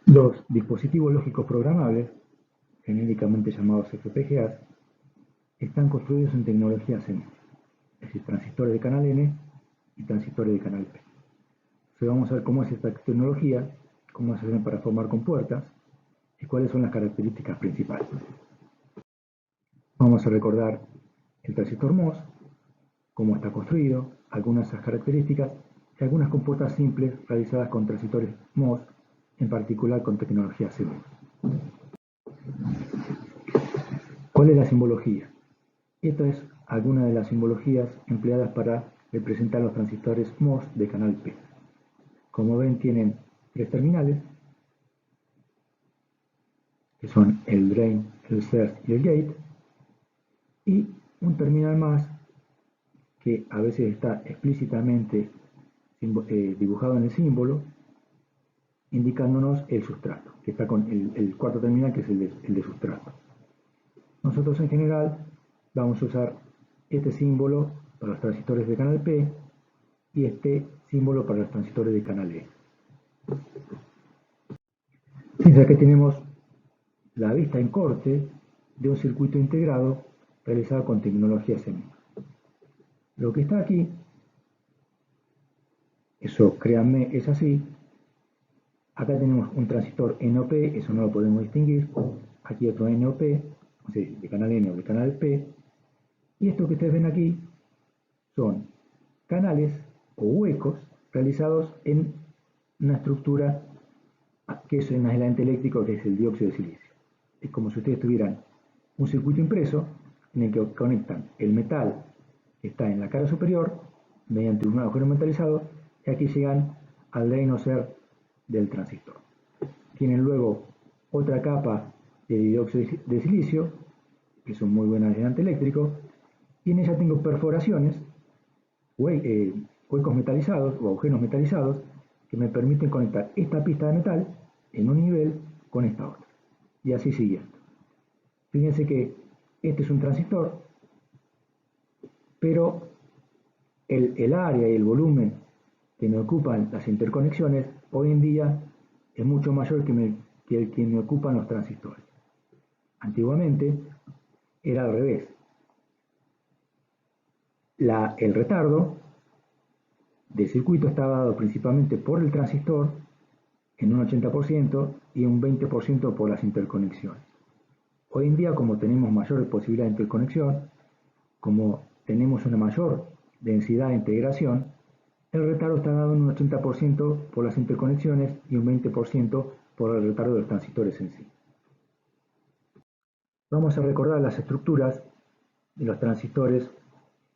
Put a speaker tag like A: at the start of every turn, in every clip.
A: Los dispositivos lógicos programables, genéricamente llamados FPGAs, están construidos en tecnología CMOS, es decir, transistores de canal N y transistores de canal P. Entonces vamos a ver cómo es esta tecnología, cómo se hacen para formar compuertas y cuáles son las características principales. Vamos a recordar el transistor MOS, cómo está construido, algunas de esas características y algunas compuertas simples realizadas con transistores MOS, en particular con tecnología CMOS. ¿Cuál es la simbología? Esta es alguna de las simbologías empleadas para representar los transistores MOS de canal P. Como ven, tienen tres terminales, que son el drain, el source y el gate, y un terminal más que a veces está explícitamente dibujado en el símbolo, indicándonos el sustrato, que está con el cuarto terminal, que es el de sustrato. Nosotros en general vamos a usar este símbolo para los transistores de canal P y este símbolo para los transistores de canal E. Fíjense que tenemos la vista en corte de un circuito integrado realizado con tecnología CMOS. Lo que está aquí, eso créanme es así. Acá tenemos un transistor NOP, eso no lo podemos distinguir. Aquí otro NOP, o sea, de canal N o de canal P. Y esto que ustedes ven aquí son canales o huecos realizados en una estructura que es un aislante eléctrico, que es el dióxido de silicio. Es como si ustedes tuvieran un circuito impreso en el que conectan el metal que está en la cara superior mediante un agujero metalizado y aquí llegan al drain o ser del transistor. Tienen luego otra capa de dióxido de silicio, que es un muy buen aislante eléctrico, y en ella tengo perforaciones, huecos metalizados o agujeros metalizados que me permiten conectar esta pista de metal en un nivel con esta otra. Y así siguiendo. Fíjense que este es un transistor, pero el área y el volumen que me ocupan las interconexiones hoy en día es mucho mayor que el que me ocupan los transistores. Antiguamente era al revés. El retardo del circuito estaba dado principalmente por el transistor en un 80% y un 20% por las interconexiones. Hoy en día, como tenemos mayor posibilidad de interconexión, como tenemos una mayor densidad de integración, el retardo está dado en un 80% por las interconexiones y un 20% por el retardo de los transistores en sí. Vamos a recordar las estructuras de los transistores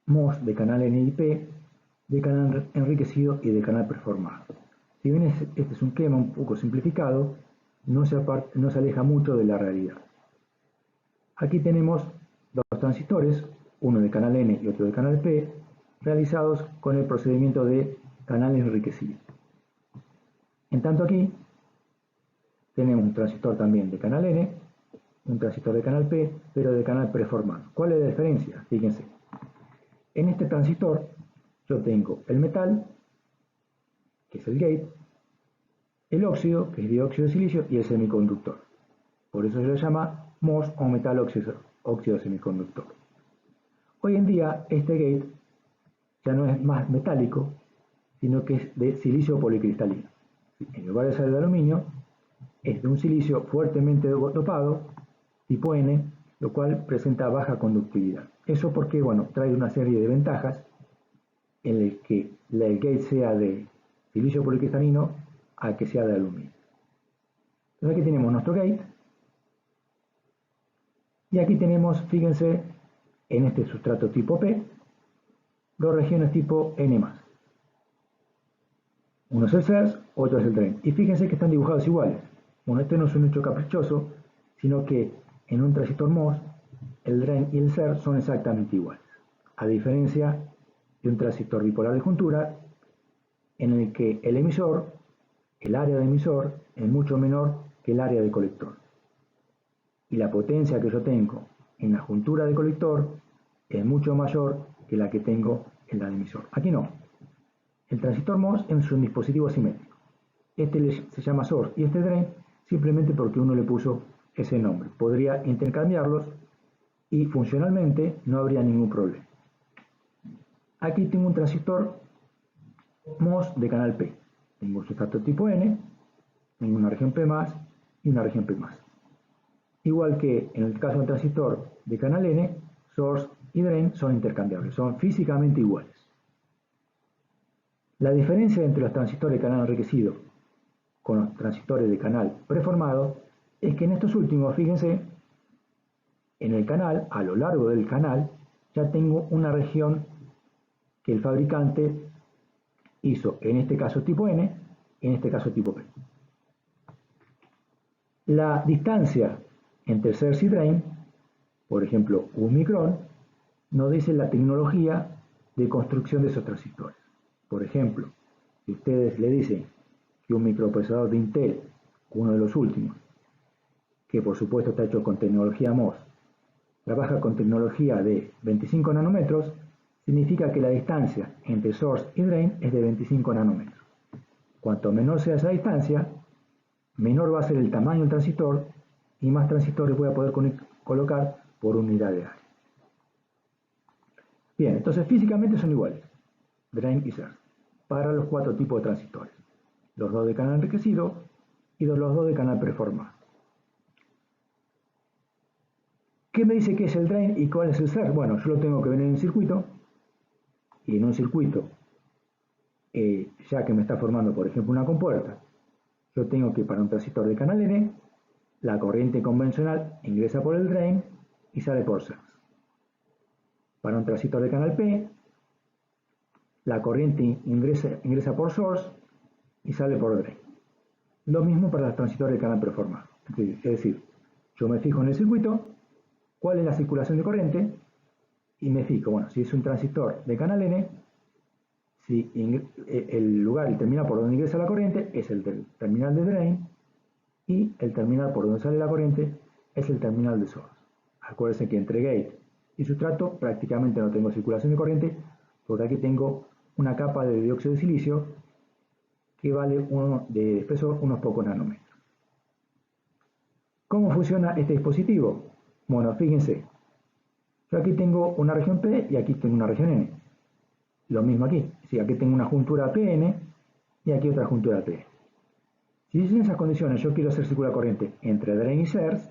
A: MOS de canal N y P, de canal enriquecido y de canal preformado. Si bien este es un esquema un poco simplificado, no se aleja mucho de la realidad. Aquí tenemos dos transistores, uno de canal N y otro de canal P, realizados con el procedimiento de canal enriquecido. En tanto aquí tenemos un transistor también de canal N, un transistor de canal P, pero de canal preformado. ¿Cuál es la diferencia? Fíjense. En este transistor yo tengo el metal, que es el gate, el óxido, que es dióxido de silicio, y el semiconductor. Por eso se le llama MOS o metal óxido semiconductor. Hoy en día este gate ya no es más metálico, sino que es de silicio policristalino. En lugar de ser de aluminio, es de un silicio fuertemente dopado, tipo N, lo cual presenta baja conductividad. Eso porque, bueno, trae una serie de ventajas en el que el gate sea de silicio policristalino a que sea de aluminio. Entonces aquí tenemos nuestro gate y aquí tenemos, fíjense, en este sustrato tipo P, dos regiones tipo N+. Uno es el source, otro es el drain. Y fíjense que están dibujados iguales. Bueno, este no es un hecho caprichoso, sino que en un transistor MOS, el drain y el source son exactamente iguales. A diferencia de un transistor bipolar de juntura, en el que el emisor, el área de emisor, es mucho menor que el área de colector. Y la potencia que yo tengo en la juntura de colector es mucho mayor que la que tengo en la de emisor. Aquí no. El transistor MOS es un dispositivo simétrico. Este se llama source y este drain simplemente porque uno le puso ese nombre. Podría intercambiarlos y funcionalmente no habría ningún problema. Aquí tengo un transistor MOS de canal P. Tengo un sustrato tipo N, tengo una región P+, y una región P+. Igual que en el caso del transistor de canal N, source y drain son intercambiables, son físicamente iguales. La diferencia entre los transistores de canal enriquecido con los transistores de canal preformado es que en estos últimos, fíjense, en el canal, a lo largo del canal, ya tengo una región que el fabricante hizo, en este caso tipo N, en este caso tipo P. La distancia entre source y drain, por ejemplo, 1 micrón, nos dice la tecnología de construcción de esos transistores. Por ejemplo, si ustedes le dicen que un microprocesador de Intel, uno de los últimos, que por supuesto está hecho con tecnología MOS, trabaja con tecnología de 25 nanómetros, significa que la distancia entre source y drain es de 25 nanómetros. Cuanto menor sea esa distancia, menor va a ser el tamaño del transistor y más transistores voy a poder colocar por unidad de área. Bien, entonces físicamente son iguales, drain y source, para los 4 tipos de transistores. Los 2 de canal enriquecido y los 2 de canal preformado. ¿Qué me dice que es el drain y cuál es el source? Bueno, yo lo tengo que ver en el circuito, y en un circuito, ya que me está formando, por ejemplo, una compuerta, yo tengo que para un transistor de canal N, la corriente convencional ingresa por el drain y sale por source. Para un transistor de canal P, la corriente ingresa por source y sale por drain. Lo mismo para los transistores de canal preformado. Es decir, yo me fijo en el circuito, cuál es la circulación de corriente, y me fijo, bueno, si es un transistor de canal N, si el lugar, el terminal por donde ingresa la corriente es el terminal de drain, y el terminal por donde sale la corriente es el terminal de source. Acuérdense que entre gate y sustrato prácticamente no tengo circulación de corriente, porque aquí tengo una capa de dióxido de silicio que vale de espesor unos pocos nanómetros. ¿Cómo funciona este dispositivo? Bueno, fíjense, yo aquí tengo una región P y aquí tengo una región N. Lo mismo aquí, sí, aquí tengo una juntura PN y aquí otra juntura P. Si en esas condiciones yo quiero hacer circular corriente entre drain y source,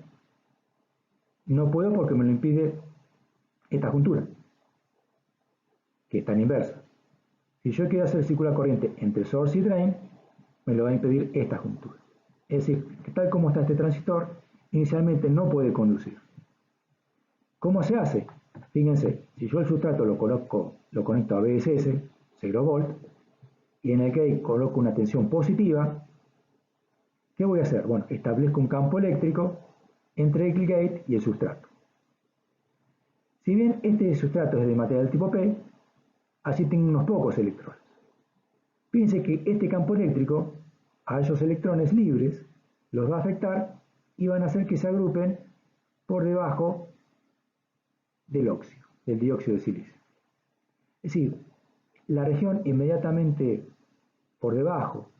A: no puedo porque me lo impide esta juntura, que está en inversa. Si yo quiero hacer circular corriente entre source y drain, me lo va a impedir esta juntura. Es decir, que tal como está este transistor, inicialmente no puede conducir. ¿Cómo se hace? Fíjense, si yo el sustrato lo conecto a BSS, 0 volt, y en el gate coloco una tensión positiva, ¿qué voy a hacer? Bueno, establezco un campo eléctrico entre el gate y el sustrato. Si bien este sustrato es de material tipo P, así tengo unos pocos electrones. Fíjense que este campo eléctrico a esos electrones libres los va a afectar y van a hacer que se agrupen por debajo del óxido, del dióxido de silicio. Es decir, la región inmediatamente por debajo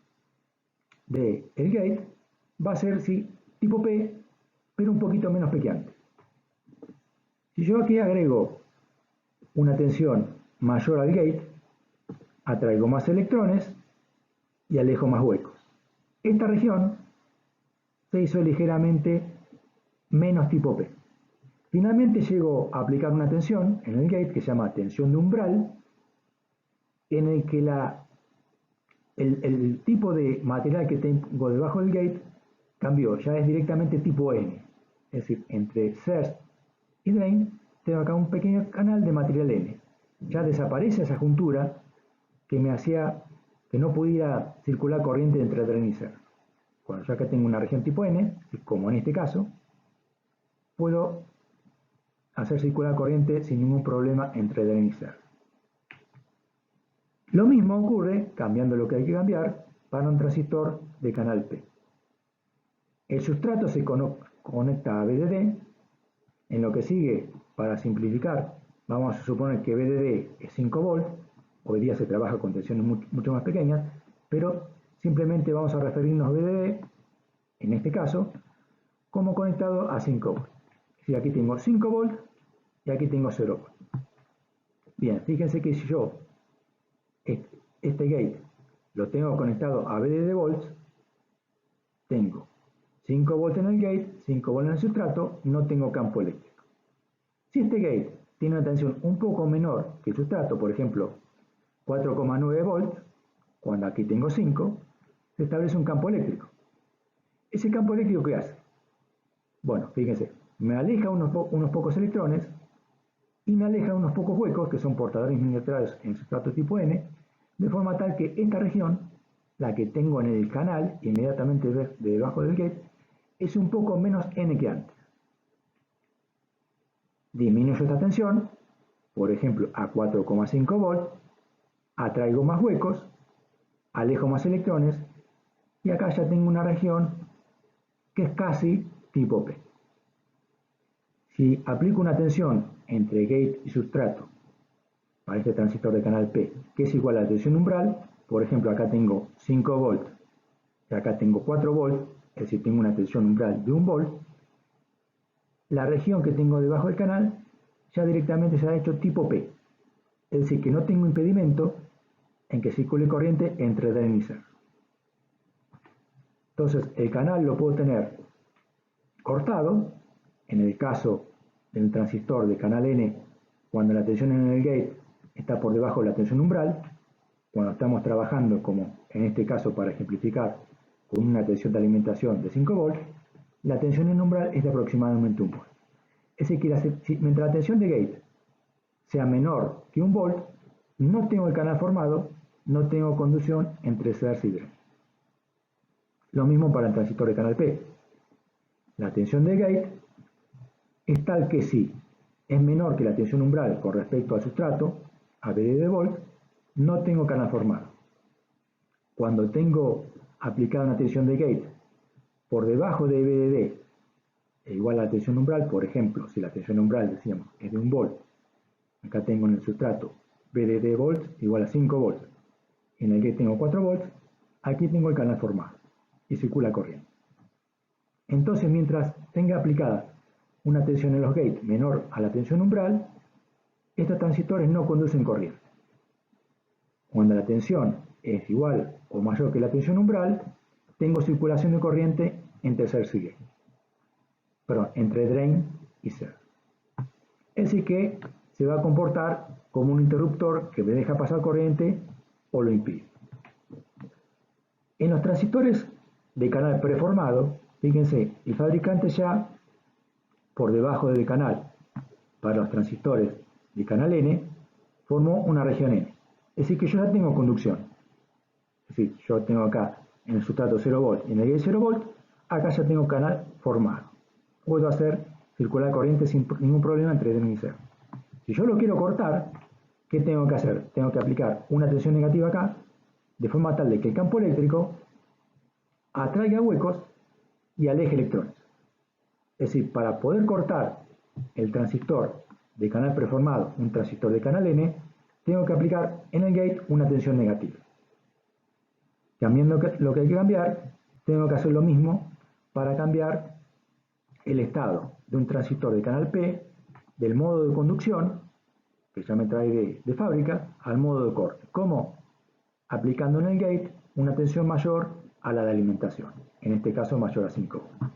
A: del gate va a ser, sí, tipo P, pero un poquito menos pequeñante. Si yo aquí agrego una tensión mayor al gate, atraigo más electrones y alejo más huecos. Esta región se hizo ligeramente menos tipo P. Finalmente llego a aplicar una tensión en el gate que se llama tensión de umbral, en el que el tipo de material que tengo debajo del gate cambió, ya es directamente tipo N. Es decir, entre source y drain tengo acá un pequeño canal de material N. Ya desaparece esa juntura que me hacía que no pudiera circular corriente entre drain y source. Cuando yo acá tengo una región tipo N, como en este caso, puedo hacer circular corriente sin ningún problema entre drain y source. Lo mismo ocurre, cambiando lo que hay que cambiar, para un transistor de canal P. El sustrato se conecta a VDD. En lo que sigue, para simplificar, vamos a suponer que VDD es 5 volts. Hoy día se trabaja con tensiones mucho más pequeñas, pero simplemente vamos a referirnos a VDD en este caso, como conectado a 5 volts. Es decir, aquí tengo 5 volts y aquí tengo 0 volts. Bien, fíjense que si yo este gate lo tengo conectado a VDD volts, tengo 5 volts en el gate, 5 volts en el sustrato, no tengo campo eléctrico. Si este gate tiene una tensión un poco menor que el sustrato, por ejemplo 4,9 volts, cuando aquí tengo 5, se establece un campo eléctrico. ¿Ese campo eléctrico qué hace? Bueno, fíjense, me aleja unos pocos electrones y me aleja unos pocos huecos que son portadores miniaturados en sustrato tipo N, de forma tal que esta región, la que tengo en el canal inmediatamente debajo del gate, es un poco menos N que antes. Disminuyo esta tensión, por ejemplo a 4,5 volts, atraigo más huecos, alejo más electrones y acá ya tengo una región que es casi tipo P. Si aplico una tensión entre gate y sustrato para este transistor de canal P, que es igual a la tensión umbral, por ejemplo acá tengo 5 volts y acá tengo 4 volts, es decir, tengo una tensión umbral de 1 volt, la región que tengo debajo del canal ya directamente se ha hecho tipo P, es decir, que no tengo impedimento en que circule corriente entre drain y ser. Entonces el canal lo puedo tener cortado, en el caso del transistor de canal N, cuando la tensión en el gate está por debajo de la tensión umbral, cuando estamos trabajando, como en este caso para ejemplificar, con una tensión de alimentación de 5 volts, la tensión en umbral es de aproximadamente 1 volt. Es decir, mientras la tensión de gate sea menor que 1 volt, no tengo el canal formado, no tengo conducción entre source y drain. Lo mismo para el transistor de canal P. La tensión de gate es tal que si es menor que la tensión umbral con respecto al sustrato, a VDD volt, no tengo canal formado. Cuando tengo aplicada una tensión de gate por debajo de VDD e igual a la tensión umbral, por ejemplo, si la tensión umbral, decíamos, es de 1 volt, acá tengo en el sustrato VDD volts igual a 5 volts, en el gate tengo 4 volts, aquí tengo el canal formado y circula corriente. Entonces, mientras tenga aplicada una tensión en los gates menor a la tensión umbral, estos transistores no conducen corriente. Cuando la tensión es igual o mayor que la tensión umbral, tengo circulación de corriente entre source y gate. Perdón, entre drain y source. Es decir que se va a comportar como un interruptor que me deja pasar corriente o lo impide. En los transistores de canal preformado, fíjense, el fabricante ya por debajo del canal para los transistores de canal N formó una región N. Es decir que yo ya tengo conducción. Es decir, yo tengo acá en el sustrato 0 volt y en el gate 0 volt, acá ya tengo canal formado. Puedo hacer circular corriente sin ningún problema entre drain y source. Si yo lo quiero cortar, ¿qué tengo que hacer? Tengo que aplicar una tensión negativa acá, de forma tal de que el campo eléctrico atraiga huecos y aleje electrones. Es decir, para poder cortar el transistor de canal preformado, un transistor de canal N, tengo que aplicar en el gate una tensión negativa. Cambiando lo que hay que cambiar, tengo que hacer lo mismo para cambiar el estado de un transistor de canal P del modo de conducción, que ya me trae de fábrica, al modo de corte. ¿Cómo? Aplicando en el gate una tensión mayor a la de alimentación, en este caso mayor a 5 ohms.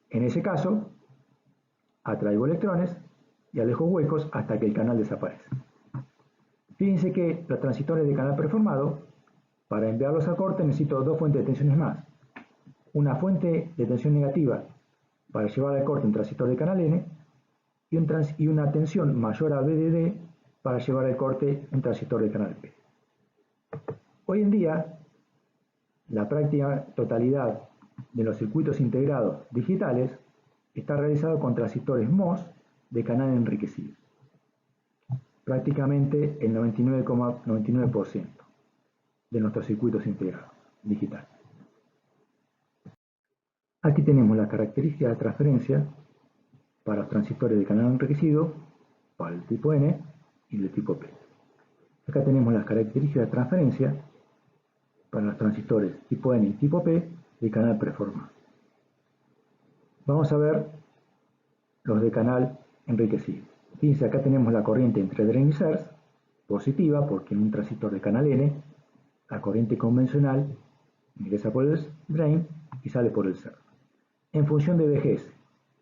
A: En ese caso, atraigo electrones y alejo huecos hasta que el canal desaparece. Fíjense que los transistores de canal preformado, para enviarlos a corte necesito dos fuentes de tensiones más. Una fuente de tensión negativa para llevar al corte un transistor de canal N y una tensión mayor a VDD para llevar al corte un transistor de canal P. Hoy en día, la práctica totalidad de los circuitos integrados digitales está realizado con transistores MOS de canal enriquecido. Prácticamente el 99,99% de nuestros circuitos integrados digitales. Aquí tenemos las características de transferencia para los transistores de canal enriquecido, para el tipo N y el tipo P. Acá tenemos las características de transferencia para los transistores tipo N y tipo P de canal preformado. Vamos a ver los de canal enriquecido. Fíjense, acá tenemos la corriente entre drain y source, positiva, porque en un transistor de canal N, la corriente convencional ingresa por el drain y sale por el source. En función de VGS,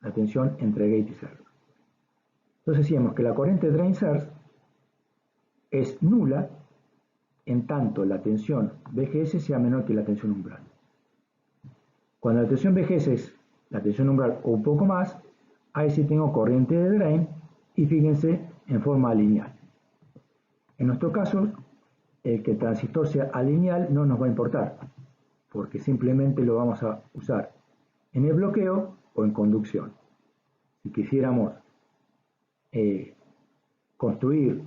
A: la tensión entre gate y source. Entonces decíamos que la corriente drain-source es nula en tanto la tensión VGS sea menor que la tensión umbral. Cuando la tensión VGS es la tensión umbral o un poco más, ahí sí tengo corriente de drain y fíjense en forma lineal. En nuestro caso, el que el transistor sea alineal no nos va a importar, porque simplemente lo vamos a usar en el bloqueo o en conducción. Si quisiéramos construir,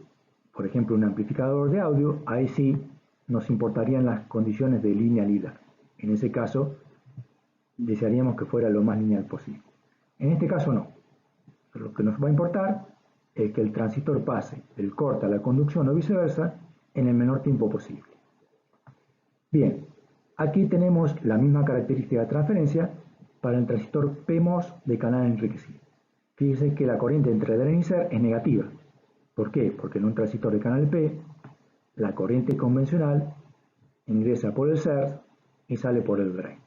A: por ejemplo, un amplificador de audio, ahí sí nos importarían las condiciones de linealidad. En ese caso, desearíamos que fuera lo más lineal posible. En este caso no. Lo que nos va a importar es que el transistor pase del corte a la conducción o viceversa en el menor tiempo posible. Bien, aquí tenemos la misma característica de transferencia para el transistor PMOS de canal enriquecido. Fíjense que la corriente entre drain y source es negativa. ¿Por qué? Porque en un transistor de canal P, la corriente convencional ingresa por el source y sale por el drain.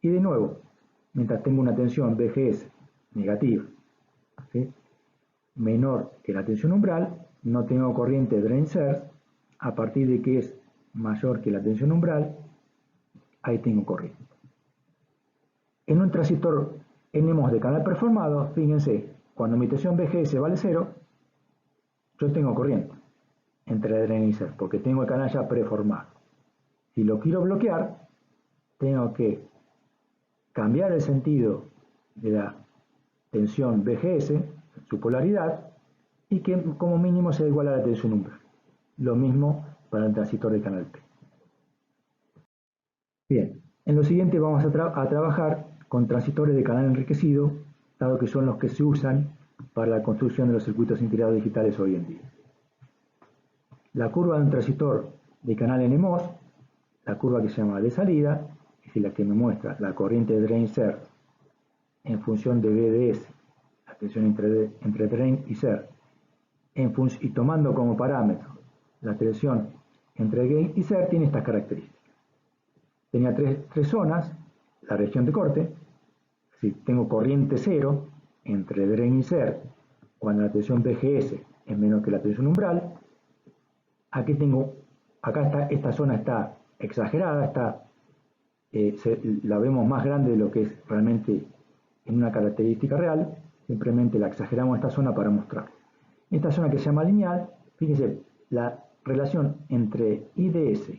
A: Y de nuevo, mientras tengo una tensión VGS negativa, ¿sí?, menor que la tensión umbral, no tengo corriente drain-source. A partir de que es mayor que la tensión umbral, ahí tengo corriente. En un transistor NMOS de canal preformado, fíjense, cuando mi tensión VGS vale 0, yo tengo corriente entre drain y source, porque tengo el canal ya preformado. Si lo quiero bloquear, tengo que cambiar el sentido de la tensión VGS, su polaridad, y que como mínimo sea igual a la tensión umbral. Lo mismo para el transistor de canal P. Bien, en lo siguiente vamos a trabajar con transistores de canal enriquecido, dado que son los que se usan para la construcción de los circuitos integrados digitales hoy en día. La curva de un transistor de canal NMOS, la curva que se llama de salida, es decir, la que me muestra la corriente de drain-source en función de VDS, la tensión entre drain y source, y tomando como parámetro la tensión entre gate y source, tiene estas características. Tenía tres zonas, la región de corte, si tengo corriente cero entre drain y source cuando la tensión VGS es menor que la tensión umbral. Acá esta zona está exagerada, la vemos más grande de lo que es realmente en una característica real, simplemente la exageramos esta zona para mostrar. Esta zona que se llama lineal, fíjense, la relación entre IDS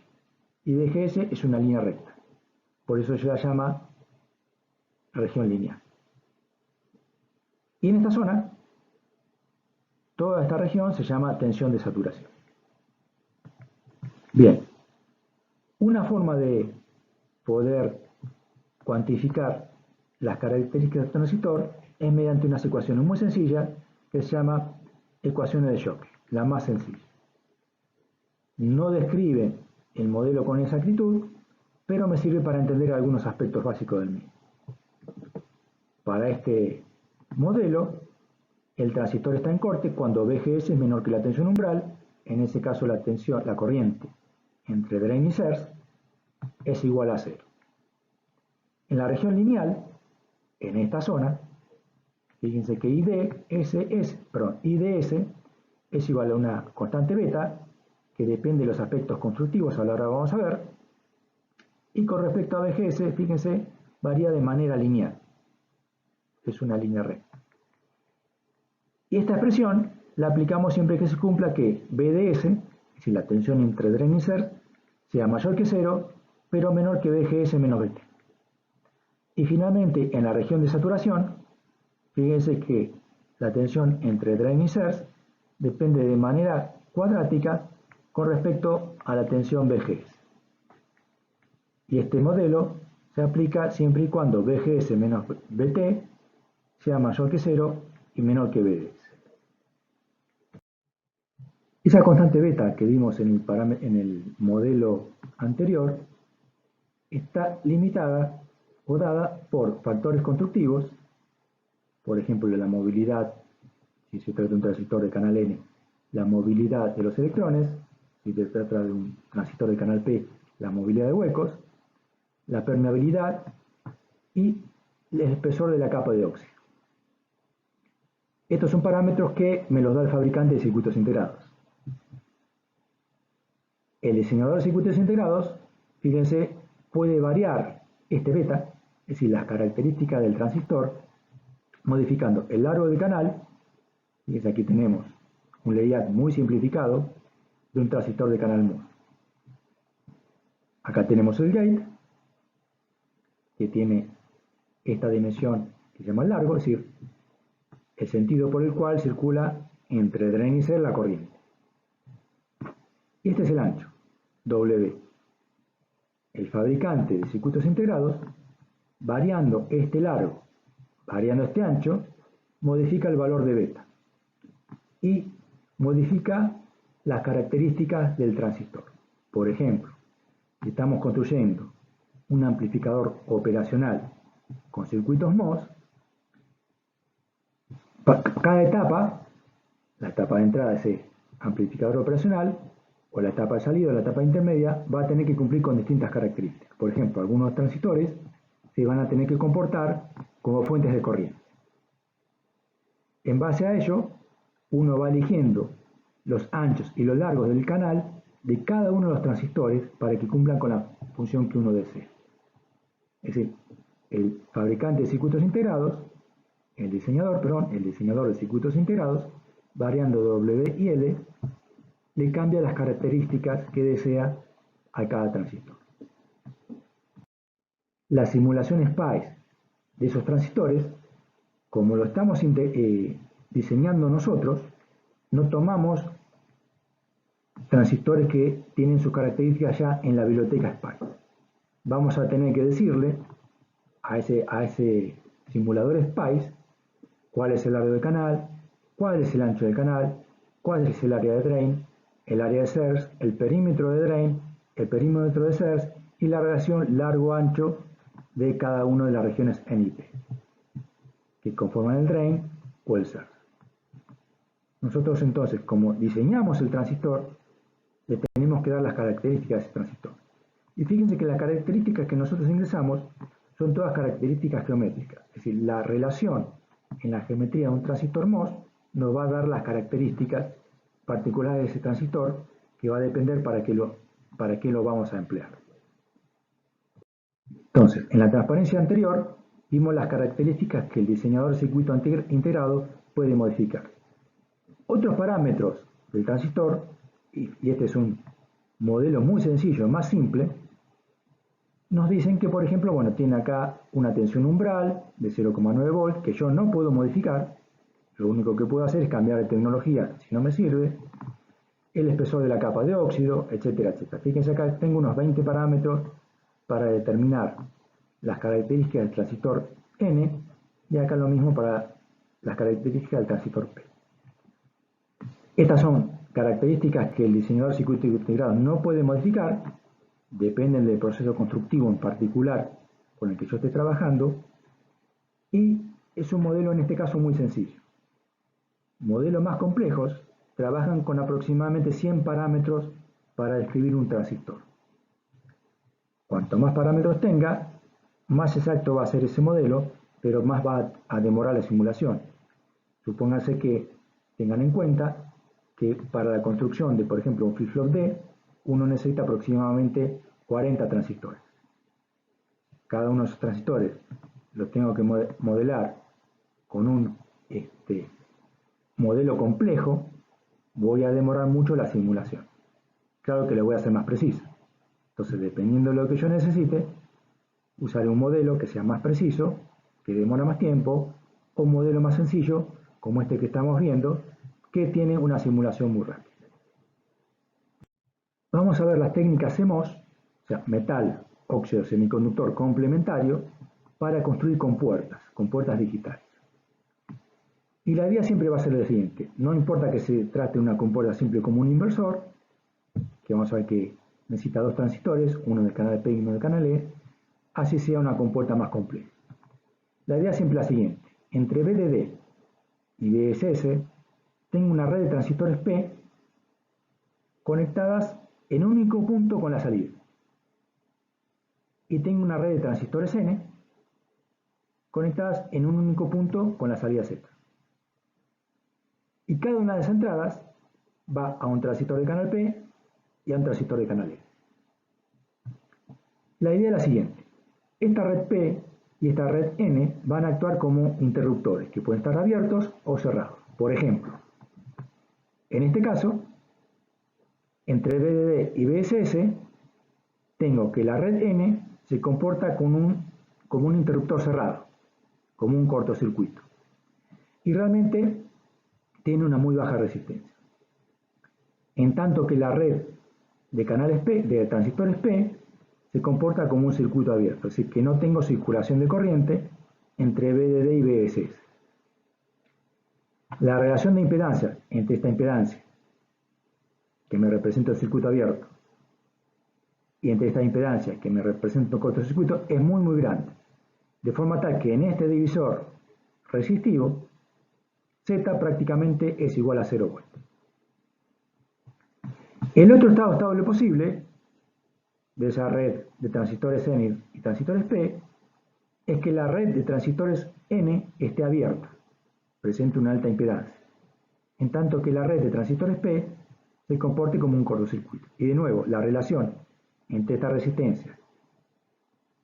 A: y DGS es una línea recta, por eso se la llama región lineal. Y en esta zona, toda esta región se llama tensión de saturación. Bien, una forma de poder cuantificar las características del transistor es mediante unas ecuaciones muy sencillas que se llama ecuaciones de Schocker, la más sencilla. No describe el modelo con exactitud, pero me sirve para entender algunos aspectos básicos del mismo. Para este modelo, el transistor está en corte cuando VGS es menor que la tensión umbral, en ese caso la corriente entre drain y source es igual a 0. En la región lineal, en esta zona, fíjense que IDS es igual a una constante beta, que depende de los aspectos constructivos, ahora vamos a ver, y con respecto a VGS, fíjense, varía de manera lineal, es una línea recta. Y esta expresión la aplicamos siempre que se cumpla que BDS, si la tensión entre drain y source, sea mayor que 0, pero menor que VGS menos BT. Y finalmente, en la región de saturación, fíjense que la tensión entre drain y source depende de manera cuadrática con respecto a la tensión VGS. Y este modelo se aplica siempre y cuando VGS menos BT sea mayor que 0 y menor que BDS. Esa constante beta que vimos en el modelo anterior está limitada o dada por factores constructivos, por ejemplo, la movilidad, si se trata de un transistor de canal N, la movilidad de los electrones, si se trata de un transistor de canal P, la movilidad de huecos, la permeabilidad y el espesor de la capa de óxido. Estos son parámetros que me los da el fabricante de circuitos integrados. El diseñador de circuitos integrados, fíjense, puede variar este beta, es decir, las características del transistor, modificando el largo del canal. Fíjense, aquí tenemos un layout muy simplificado de un transistor de canal MOS. Acá tenemos el gate, que tiene esta dimensión que se llama el largo, es decir, el sentido por el cual circula entre el drain y cell la corriente. Y este es el ancho, W. El fabricante de circuitos integrados, variando este largo, variando este ancho, modifica el valor de beta y modifica las características del transistor. Por ejemplo, si estamos construyendo un amplificador operacional con circuitos MOS, cada etapa, la etapa de entrada de ese amplificador operacional, o la etapa de salida o la etapa intermedia, va a tener que cumplir con distintas características. Por ejemplo, algunos transistores se van a tener que comportar como fuentes de corriente. En base a ello, uno va eligiendo los anchos y los largos del canal de cada uno de los transistores para que cumplan con la función que uno desee. Es decir, el fabricante de circuitos integrados, el diseñador de circuitos integrados, variando W y L, le cambia las características que desea a cada transistor. La simulación SPICE de esos transistores, como lo estamos diseñando nosotros, no tomamos transistores que tienen sus características ya en la biblioteca SPICE. Vamos a tener que decirle a ese simulador SPICE cuál es el largo del canal, cuál es el ancho del canal, cuál es el área de drain, el área de surge, el perímetro de drain, el perímetro de surge y la relación largo-ancho de cada una de las regiones NIP que conforman el drain o el surge. Nosotros entonces, como diseñamos el transistor, le tenemos que dar las características de ese transistor. Y fíjense que las características que nosotros ingresamos son todas características geométricas. Es decir, la relación en la geometría de un transistor MOS nos va a dar las características particulares de ese transistor, que va a depender para qué lo vamos a emplear. Entonces, en la transparencia anterior vimos las características que el diseñador de circuito integrado puede modificar. Otros parámetros del transistor, y este es un modelo muy sencillo, más simple, nos dicen que, por ejemplo, tiene acá una tensión umbral de 0,9 volts que yo no puedo modificar. Lo único que puedo hacer es cambiar de tecnología si no me sirve, el espesor de la capa de óxido, etcétera, etcétera. Fíjense acá tengo unos 20 parámetros para determinar las características del transistor N y acá lo mismo para las características del transistor P. Estas son características que el diseñador de circuito integrado no puede modificar, dependen del proceso constructivo en particular con el que yo esté trabajando, y es un modelo en este caso muy sencillo. Modelos más complejos trabajan con aproximadamente 100 parámetros para describir un transistor. Cuanto más parámetros tenga, más exacto va a ser ese modelo, pero más va a demorar la simulación. Supónganse que tengan en cuenta que para la construcción de, por ejemplo, un flip-flop D, uno necesita aproximadamente 40 transistores. Cada uno de esos transistores los tengo que modelar con un modelo complejo, voy a demorar mucho la simulación. Claro que le voy a hacer más preciso. Entonces, dependiendo de lo que yo necesite, usaré un modelo que sea más preciso, que demora más tiempo, o un modelo más sencillo, como este que estamos viendo, que tiene una simulación muy rápida. Vamos a ver las técnicas CMOS, o sea, metal, óxido, semiconductor complementario, para construir compuertas digitales. Y la idea siempre va a ser la siguiente: no importa que se trate de una compuerta simple como un inversor, que vamos a ver que necesita dos transistores, uno del canal P y uno del canal E, así sea una compuerta más compleja. La idea es siempre la siguiente. Entre VDD y VSS tengo una red de transistores P conectadas en un único punto con la salida. Y tengo una red de transistores N conectadas en un único punto con la salida Z. Y cada una de esas entradas va a un transistor de canal P y a un transistor de canal E. La idea es la siguiente. Esta red P y esta red N van a actuar como interruptores que pueden estar abiertos o cerrados. Por ejemplo, en este caso, entre VDD y VSS, tengo que la red N se comporta como un interruptor cerrado, como un cortocircuito. Y realmente tiene una muy baja resistencia. En tanto que la red de canales P, de transistores P, se comporta como un circuito abierto, es decir, que no tengo circulación de corriente entre VDD y VSS. La relación de impedancia entre esta impedancia, que me representa el circuito abierto, y entre esta impedancia, que me representa un cortocircuito, es muy grande. De forma tal que en este divisor resistivo, Z prácticamente es igual a 0 volts. El otro estado estable posible de esa red de transistores N y transistores P es que la red de transistores N esté abierta, presente una alta impedancia, en tanto que la red de transistores P se comporte como un cortocircuito. Y de nuevo, la relación entre esta resistencia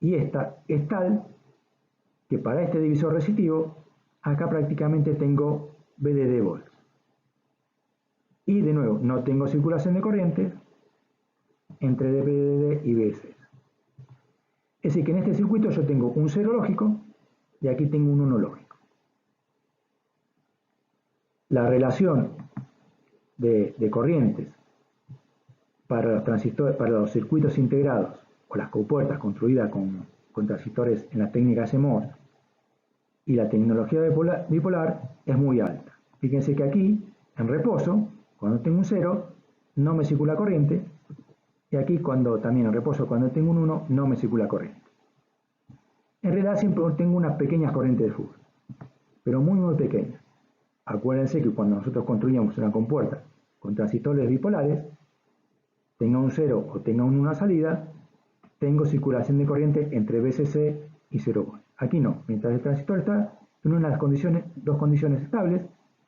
A: y esta es tal que para este divisor resistivo, acá prácticamente tengo VDD volts. Y de nuevo, no tengo circulación de corriente entre VDD y VSS. Es decir, que en este circuito yo tengo un 0 lógico y aquí tengo un 1 lógico. La relación de corrientes para los circuitos integrados o las compuertas construidas con transistores en la técnica CMOS y la tecnología bipolar es muy alta. Fíjense que aquí, en reposo, cuando tengo un 0, no me circula corriente, y aquí también en reposo, cuando tengo un 1, no me circula corriente. En realidad siempre tengo unas pequeñas corrientes de fuga, pero muy pequeñas. Acuérdense que cuando nosotros construíamos una compuerta con transistores bipolares, tenga un 0 o tenga un 1 a salida, tengo circulación de corriente entre VSS y 0 volts. Aquí no, mientras el transistor está en una de las condiciones, dos condiciones estables,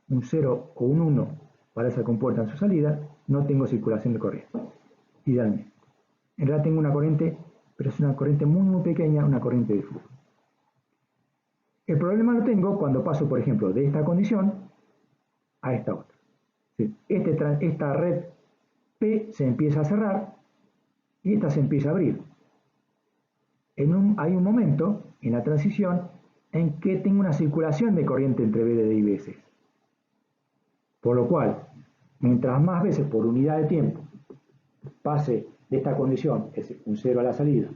A: un 0 o un 1 para esa compuerta en su salida, no tengo circulación de corriente, idealmente. En realidad tengo una corriente, pero es una corriente muy pequeña, una corriente de fuga. El problema lo tengo cuando paso, por ejemplo, de esta condición a esta otra. Esta red P se empieza a cerrar y esta se empieza a abrir. Hay un momento en la transición en que tengo una circulación de corriente entre VDD y VSS. Por lo cual, mientras más veces por unidad de tiempo pase de esta condición, es decir, un 0 a la salida,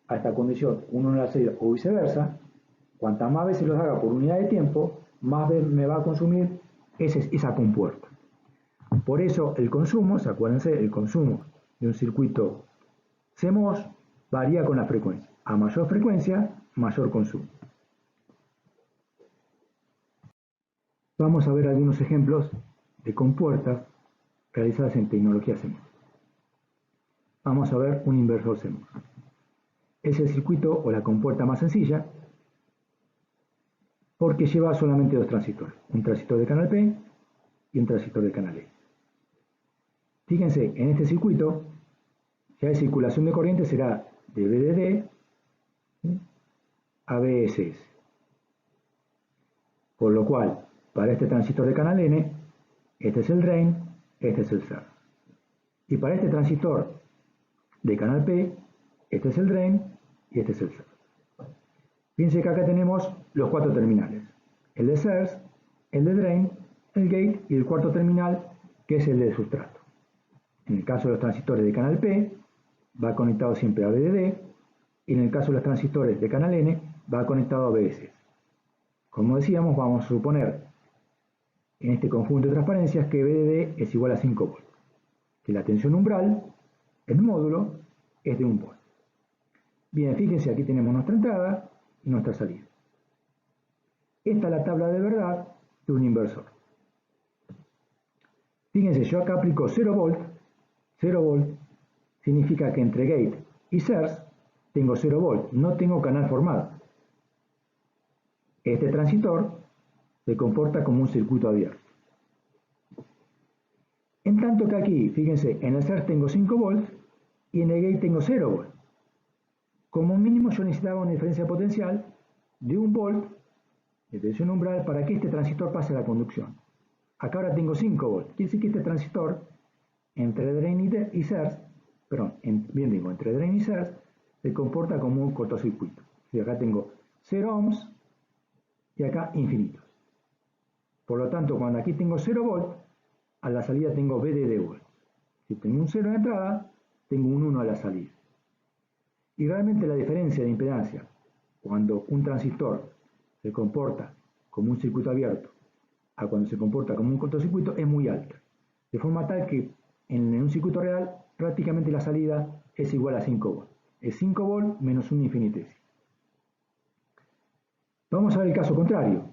A: a esta condición, un 1 a la salida o viceversa, cuantas más veces los haga por unidad de tiempo, más veces me va a consumir esa compuerta. Por eso el consumo, ¿se acuérdense? El consumo de un circuito CMOS varía con la frecuencia. A mayor frecuencia, mayor consumo. Vamos a ver algunos ejemplos de compuertas realizadas en tecnología CMOS. Vamos a ver un inversor CMOS. Es el circuito o la compuerta más sencilla porque lleva solamente dos transistores, un transistor de canal P y un transistor de canal E. Fíjense, en este circuito, si hay circulación de corriente será de VDD a VSS. Por lo cual, para este transistor de canal N, este es el drain, este es el source. Y para este transistor de canal P, este es el drain y este es el source. Fíjense que acá tenemos los cuatro terminales. El de source, el de drain, el gate y el cuarto terminal, que es el de sustrato. En el caso de los transistores de canal P, va conectado siempre a VDD, y en el caso de los transistores de canal N, va conectado a VSS. Como decíamos, vamos a suponer en este conjunto de transparencias que VDD es igual a 5 volts, que la tensión umbral, el módulo, es de 1 volt. Bien, fíjense, aquí tenemos nuestra entrada y nuestra salida. Esta es la tabla de verdad de un inversor. Fíjense, yo acá aplico 0 volt. 0 volt significa que entre gate y source tengo 0 volt, no tengo canal formado. Este transistor se comporta como un circuito abierto. En tanto que aquí, fíjense, en el source tengo 5 volts y en el gate tengo 0 volt. Como mínimo yo necesitaba una diferencia potencial de 1 volt de tensión umbral para que este transistor pase la conducción. Acá ahora tengo 5 volts. Quiere decir que este transistor entre drain y source, entre drain y source, se comporta como un cortocircuito. Y acá tengo 0 ohms y acá infinitos. Por lo tanto, cuando aquí tengo 0 volts, a la salida tengo VDD volts. Si tengo un 0 en la entrada, tengo un 1 a la salida. Y realmente la diferencia de impedancia cuando un transistor se comporta como un circuito abierto a cuando se comporta como un cortocircuito es muy alta. De forma tal que en un circuito real prácticamente la salida es igual a 5 volts. Es 5 volts menos un infinitésimo. Vamos a ver el caso contrario.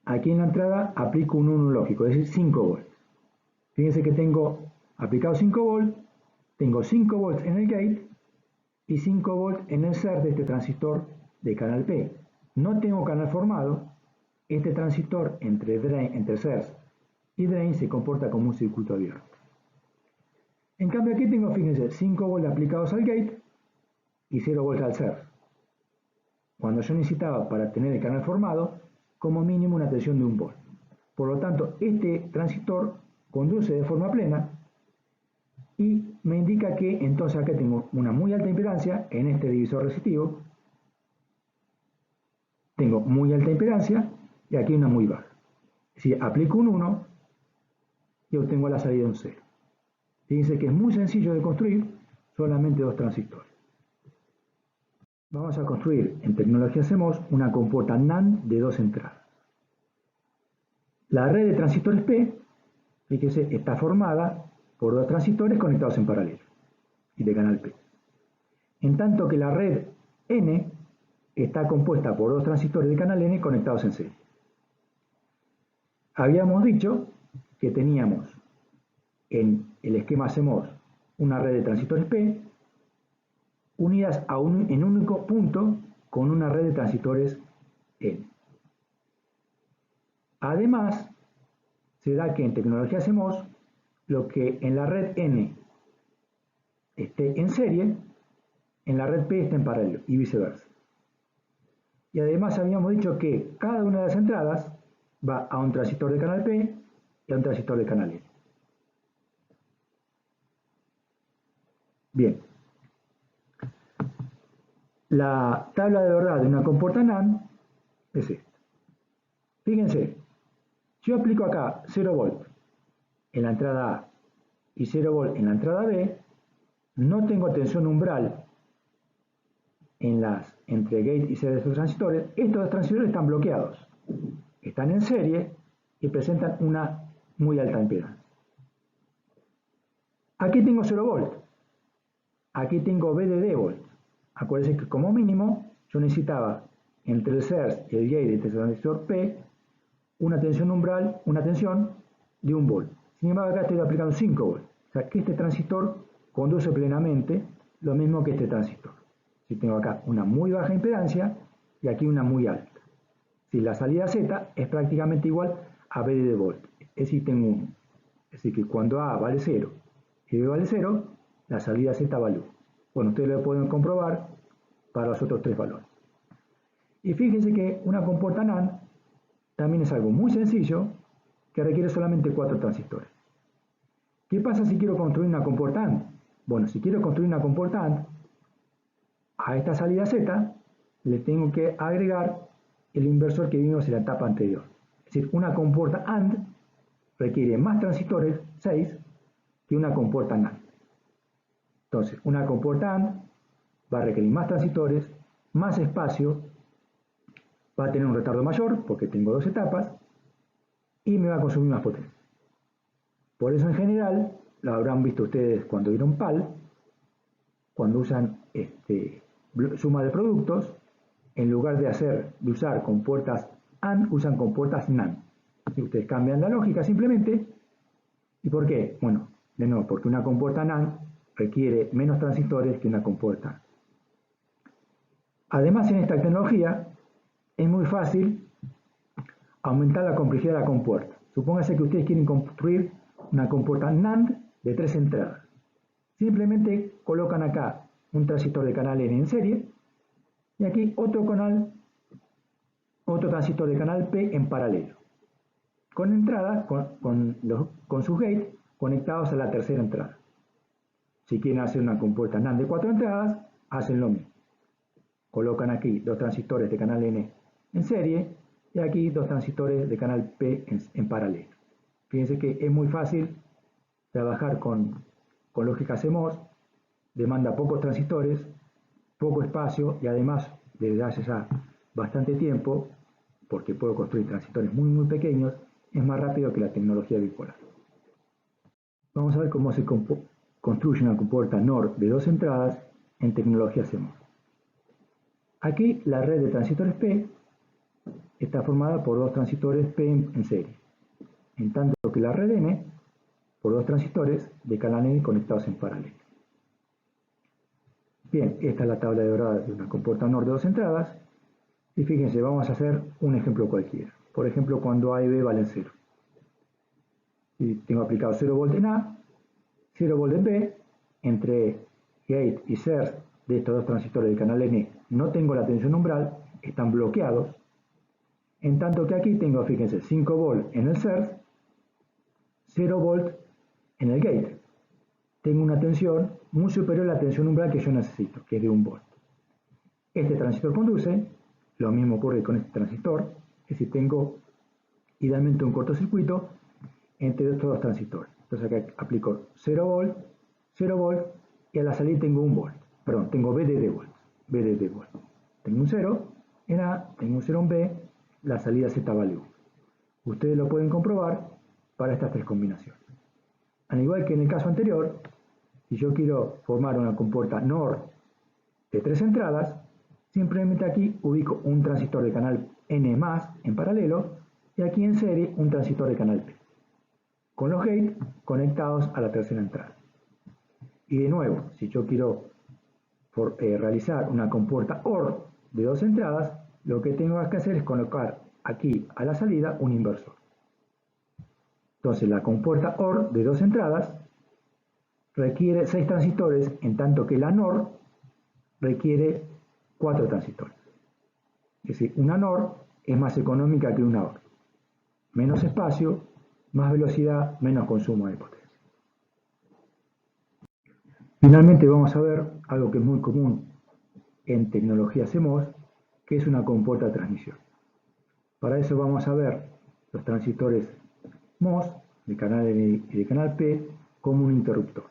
A: Aquí en la entrada aplico un 1 lógico, es decir, 5 volts. Fíjense que tengo aplicado 5 volts, tengo 5 volts en el gate y 5 volts en el source de este transistor de canal P. No tengo canal formado. Este transistor entre source y drain se comporta como un circuito abierto. En cambio aquí tengo, fíjense, 5 volts aplicados al gate y 0 volts al source. Cuando yo necesitaba para tener el canal formado, como mínimo una tensión de 1 volt. Por lo tanto, este transistor conduce de forma plena y me indica que entonces acá tengo una muy alta impedancia en este divisor resistivo. Tengo muy alta impedancia y aquí una muy baja. Es decir, aplico un 1 y obtengo la salida de un 0. Fíjense que es muy sencillo de construir, solamente 2 transistores. Vamos a construir en tecnología CMOS una compuerta NAND de 2 entradas. La red de transistores P, fíjense, está formada por 2 transistores conectados en paralelo y de canal P. En tanto que la red N está compuesta por 2 transistores de canal N conectados en serie. Habíamos dicho que teníamos en el esquema CMOS una red de transistores P unidas en un único punto con una red de transistores N. Además, se da que en tecnología CMOS lo que en la red N esté en serie, en la red P está en paralelo y viceversa. Y además habíamos dicho que cada una de las entradas va a un transistor de canal P y a un transistor de canal N. Bien. La tabla de verdad de una compuerta NAND es esta. Fíjense, yo aplico acá 0 volt en la entrada A y 0 volt en la entrada B, no tengo tensión umbral entre gate y sede de estos transistores. Estos dos transistores están bloqueados, están en serie y presentan una muy alta impedancia. Aquí tengo 0 volt, aquí tengo VDD volt. Acuérdense que como mínimo yo necesitaba entre el source y el gate de este transistor P una tensión umbral, una tensión de 1 volt. Sin embargo, acá estoy aplicando 5 volts. O sea que este transistor conduce plenamente lo mismo que este transistor. Si tengo acá una muy baja impedancia y aquí una muy alta. Si la salida Z es prácticamente igual a VDD volt. Es decir, tengo 1. Es decir, que cuando A vale 0 y B vale 0, la salida Z vale 1. Bueno, ustedes lo pueden comprobar para los otros 3 valores. Y fíjense que una compuerta NAND también es algo muy sencillo que requiere solamente 4 transistores. ¿Qué pasa si quiero construir una compuerta AND? Bueno, si quiero construir una compuerta AND, a esta salida Z le tengo que agregar el inversor que vimos en la etapa anterior. Es decir, una compuerta AND requiere más transistores, 6, que una compuerta NAND. Entonces, una compuerta AND va a requerir más transistores, más espacio, va a tener un retardo mayor porque tengo 2 etapas y me va a consumir más potencia. Por eso en general, lo habrán visto ustedes cuando vieron PAL, cuando usan suma de productos, en lugar de usar compuertas AND, usan compuertas NAND. Si ustedes cambian la lógica simplemente. ¿Y por qué? Bueno, de nuevo, porque una compuerta NAND requiere menos transistores que una compuerta. Además, en esta tecnología es muy fácil aumentar la complejidad de la compuerta. Supóngase que ustedes quieren construir una compuerta NAND de 3 entradas. Simplemente colocan acá un transistor de canal N en serie y aquí otro transistor de canal P en paralelo, con entradas, con sus gates conectados a la tercera entrada. Si quieren hacer una compuerta NAND de 4 entradas, hacen lo mismo. Colocan aquí 2 transistores de canal N en serie y aquí 2 transistores de canal P en paralelo. Fíjense que es muy fácil trabajar con lógica CMOS, demanda pocos transistores, poco espacio y además desde hace ya bastante tiempo, porque puedo construir transistores muy pequeños, es más rápido que la tecnología bipolar. Vamos a ver cómo se construye una compuerta NOR de 2 entradas en tecnología CMOS. Aquí la red de transistores P está formada por 2 transistores P en serie, en tanto que la red N por 2 transistores de canal N conectados en paralelo. Bien, esta es la tabla de dorada de una compuerta NOR de 2 entradas. Y fíjense, vamos a hacer un ejemplo cualquiera. Por ejemplo, cuando A y B valen 0. Y tengo aplicado 0 volt en A, 0 volt en B, entre gate y source de estos 2 transistores de canal N no tengo la tensión umbral, están bloqueados. En tanto que aquí tengo, fíjense, 5 volt en el source, 0 volt en el gate. Tengo una tensión muy superior a la tensión umbral que yo necesito, que es de 1 volt. Este transistor conduce, lo mismo ocurre con este transistor, es decir, tengo idealmente un cortocircuito entre estos 2 transistores. Entonces acá aplico 0 volt y a la salida tengo 1 volt. Perdón, tengo VDD volt. Tengo un 0 en A, tengo un 0 en B, la salida Z vale 1. Ustedes lo pueden comprobar para estas 3 combinaciones. Al igual que en el caso anterior, si yo quiero formar una compuerta NOR de 3 entradas, simplemente aquí ubico un transistor de canal N más en paralelo y aquí en serie un transistor de canal P, con los gates conectados a la tercera entrada. Y de nuevo, si yo quiero realizar una compuerta OR de 2 entradas, lo que tengo que hacer es colocar aquí a la salida un inversor. Entonces la compuerta OR de 2 entradas requiere 6 transistores, en tanto que la NOR requiere 4 transistores. Es decir, una NOR es más económica que una OR. Menos espacio, más velocidad, menos consumo de potencia. Finalmente vamos a ver algo que es muy común en tecnología CMOS, que es una compuerta de transmisión. Para eso vamos a ver los transistores MOS de canal N y de canal P como un interruptor.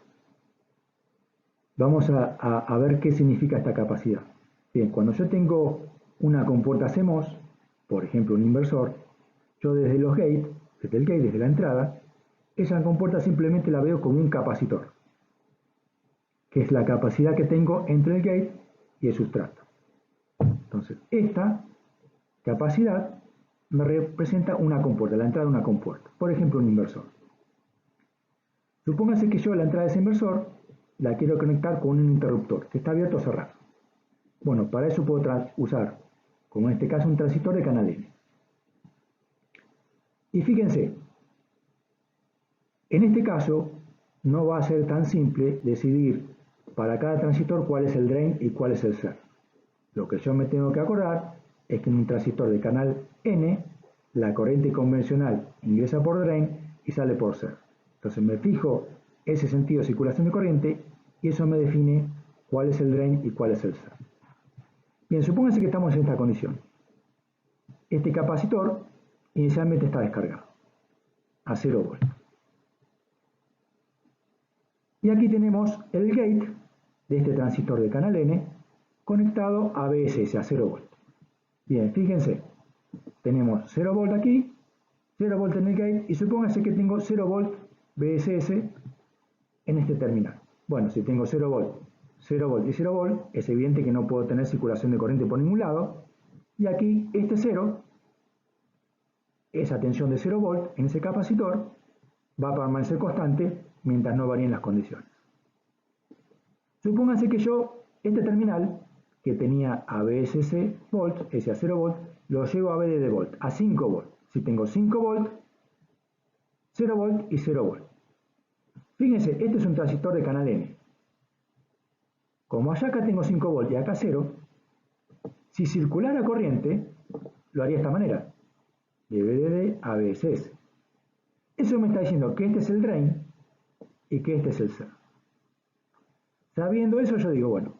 A: Vamos a ver qué significa esta capacidad. Bien, cuando yo tengo una compuerta CMOS, por ejemplo un inversor, yo desde los gates, desde la entrada, esa compuerta simplemente la veo como un capacitor, que es la capacidad que tengo entre el gate y el sustrato. Entonces, esta capacidad me representa una compuerta, la entrada de una compuerta, por ejemplo un inversor. Supóngase que yo la entrada de ese inversor la quiero conectar con un interruptor, que está abierto o cerrado. Bueno, para eso puedo usar, como en este caso, un transistor de canal N. Y fíjense, en este caso no va a ser tan simple decidir para cada transistor cuál es el drain y cuál es el source. Lo que yo me tengo que acordar es que en un transistor de canal N, la corriente convencional ingresa por drain y sale por source. Entonces me fijo ese sentido de circulación de corriente y eso me define cuál es el drain y cuál es el source. Bien, supónganse que estamos en esta condición. Este capacitor inicialmente está descargado a 0 volt. Y aquí tenemos el gate de este transistor de canal N conectado a BSS, a 0 volt. Bien, fíjense, tenemos 0 volt aquí, 0 volt en el gate y supónganse que tengo 0 volt BSS en este terminal. Bueno, si tengo 0 volt 0 volt y 0 volt, es evidente que no puedo tener circulación de corriente por ningún lado. Y aquí este 0, esa tensión de 0 volt en ese capacitor, va a permanecer constante mientras no varíen las condiciones. Supónganse que yo, este terminal, que tenía a VSS volt, ese a 0 volt, lo llevo a VDD volt, a 5 volt. Si tengo 5 volt, 0 volt y 0 volt. Fíjense, este es un transistor de canal N. Como allá acá tengo 5 volt y acá 0, si circulara corriente, lo haría de esta manera, de VDD a VSS. Eso me está diciendo que este es el drain y que este es el ser. Sabiendo eso, yo digo, bueno,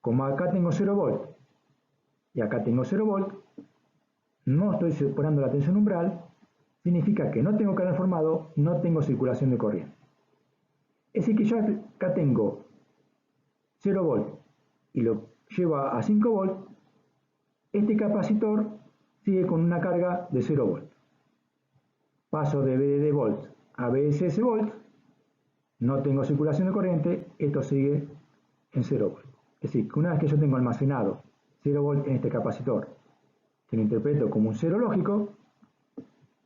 A: como acá tengo 0 volt y acá tengo 0 volt, no estoy superando la tensión umbral, significa que no tengo canal formado, no tengo circulación de corriente. Es decir, que yo acá tengo 0 volt y lo llevo a 5 volt, este capacitor sigue con una carga de 0 volt. Paso de VDD volts a VSS volts, no tengo circulación de corriente, esto sigue en 0 volt. Es decir, que una vez que yo tengo almacenado 0 volt en este capacitor, que lo interpreto como un cero lógico,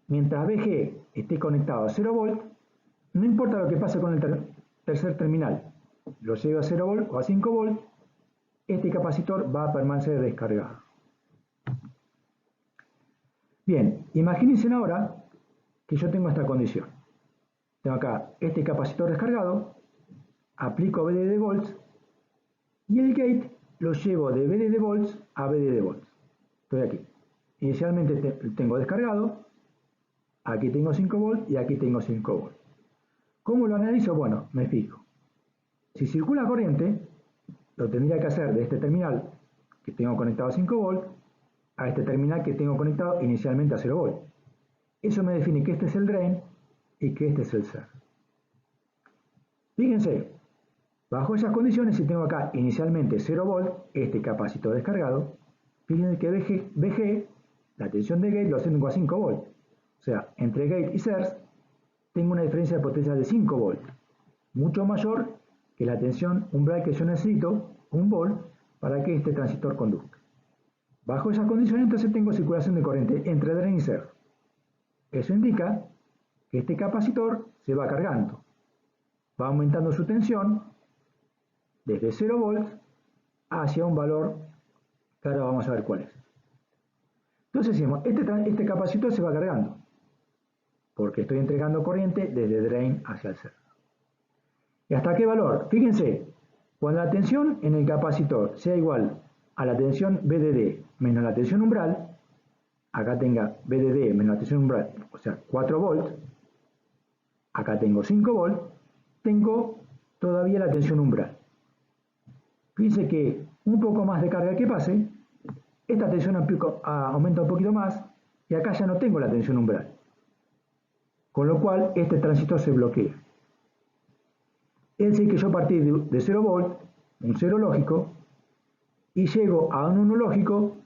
A: mientras VG esté conectado a 0 volt, no importa lo que pase con el tercer terminal, lo llevo a 0 volt o a 5 volt, este capacitor va a permanecer descargado. Bien, imagínense ahora que yo tengo esta condición. Tengo acá este capacitor descargado, aplico VDD volts y el gate lo llevo de VDD volts a VDD volts. Estoy aquí. Inicialmente tengo descargado, aquí tengo 5 volts y aquí tengo 5 volts. ¿Cómo lo analizo? Bueno, me fijo. Si circula corriente, lo tendría que hacer de este terminal que tengo conectado a 5 volts a este terminal que tengo conectado inicialmente a 0 volts. Eso me define que este es el drain y que este es el ser. Fíjense, bajo esas condiciones, si tengo acá inicialmente 0 volt, este capacitor descargado, fíjense que VG, la tensión de gate, lo tengo a 5 volt. O sea, entre gate y source tengo una diferencia de potencia de 5 volt, mucho mayor que la tensión umbral que yo necesito, 1 volt, para que este transistor conduzca. Bajo esas condiciones, entonces tengo circulación de corriente entre drain y source. Eso indica que este capacitor se va cargando, va aumentando su tensión desde 0 volts hacia un valor que ahora vamos a ver cuál es. Entonces decimos, este capacitor se va cargando, porque estoy entregando corriente desde drain hacia el ser. ¿Y hasta qué valor? Fíjense, cuando la tensión en el capacitor sea igual a la tensión VDD menos la tensión umbral, acá tenga VDD menos la tensión umbral, o sea, 4 volts, acá tengo 5 volts, tengo todavía la tensión umbral. Fíjense que un poco más de carga que pase, esta tensión aumenta un poquito más y acá ya no tengo la tensión umbral. Con lo cual este transistor se bloquea. Es decir que yo partí de 0 volt, un 0 lógico, y llego a un 1 lógico,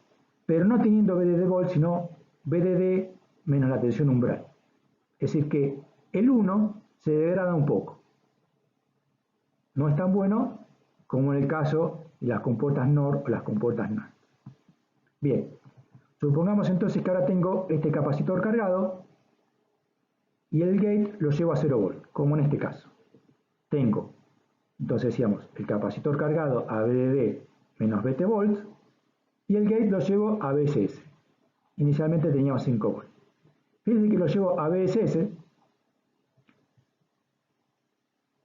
A: pero no teniendo VDD volt, sino VDD menos la tensión umbral. Es decir que el 1 se degrada un poco. No es tan bueno como en el caso de las compuertas NOR o las compuertas NAND. Bien, supongamos entonces que ahora tengo este capacitor cargado y el gate lo llevo a 0 volt, como en este caso. Tengo, entonces decíamos, el capacitor cargado a VDD menos 20 volts y el gate lo llevo a VSS. Inicialmente teníamos 5 volts. Fíjense que lo llevo a VSS.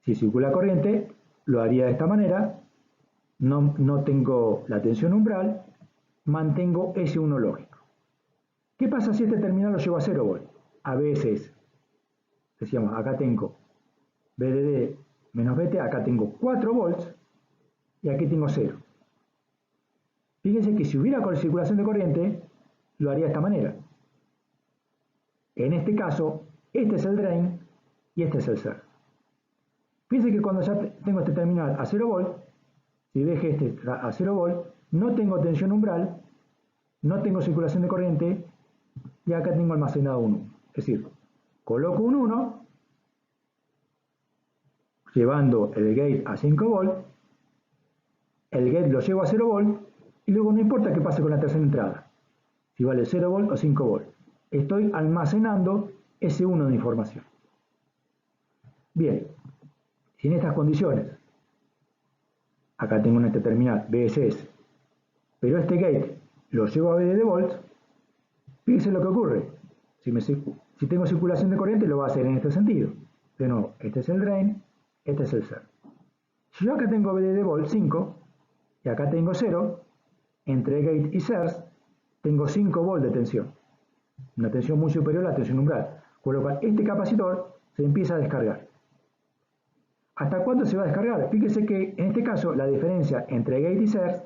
A: Si circula corriente, lo haría de esta manera. No tengo la tensión umbral, mantengo S1 lógico. ¿Qué pasa si este terminal lo llevo a 0 volt? A VSS. Decíamos, acá tengo VDD menos VT, acá tengo 4 volts y aquí tengo 0. Fíjense que si hubiera circulación de corriente, lo haría de esta manera. En este caso, este es el drain y este es el ser. Fíjense que cuando ya tengo este terminal a 0 volt, si deje este a 0 volt, no tengo tensión umbral, no tengo circulación de corriente y acá tengo almacenado un 1. Es decir, coloco un 1 llevando el gate a 5 volt el gate lo llevo a 0 volt y luego no importa qué pase con la tercera entrada, si vale 0 volt o 5 volt. Estoy almacenando ese 1 de información. Bien, si en estas condiciones, acá tengo en este terminal BSS, pero este gate lo llevo a VDD volts, fíjense lo que ocurre. Si tengo circulación de corriente, lo va a hacer en este sentido. De nuevo, este es el drain, este es el surge. Si yo acá tengo VDD volt 5 y acá tengo 0, entre gate y surge tengo 5 volts de tensión. Una tensión muy superior a la tensión umbral. Con lo cual, este capacitor se empieza a descargar. ¿Hasta cuándo se va a descargar? Fíjese que en este caso la diferencia entre gate y surge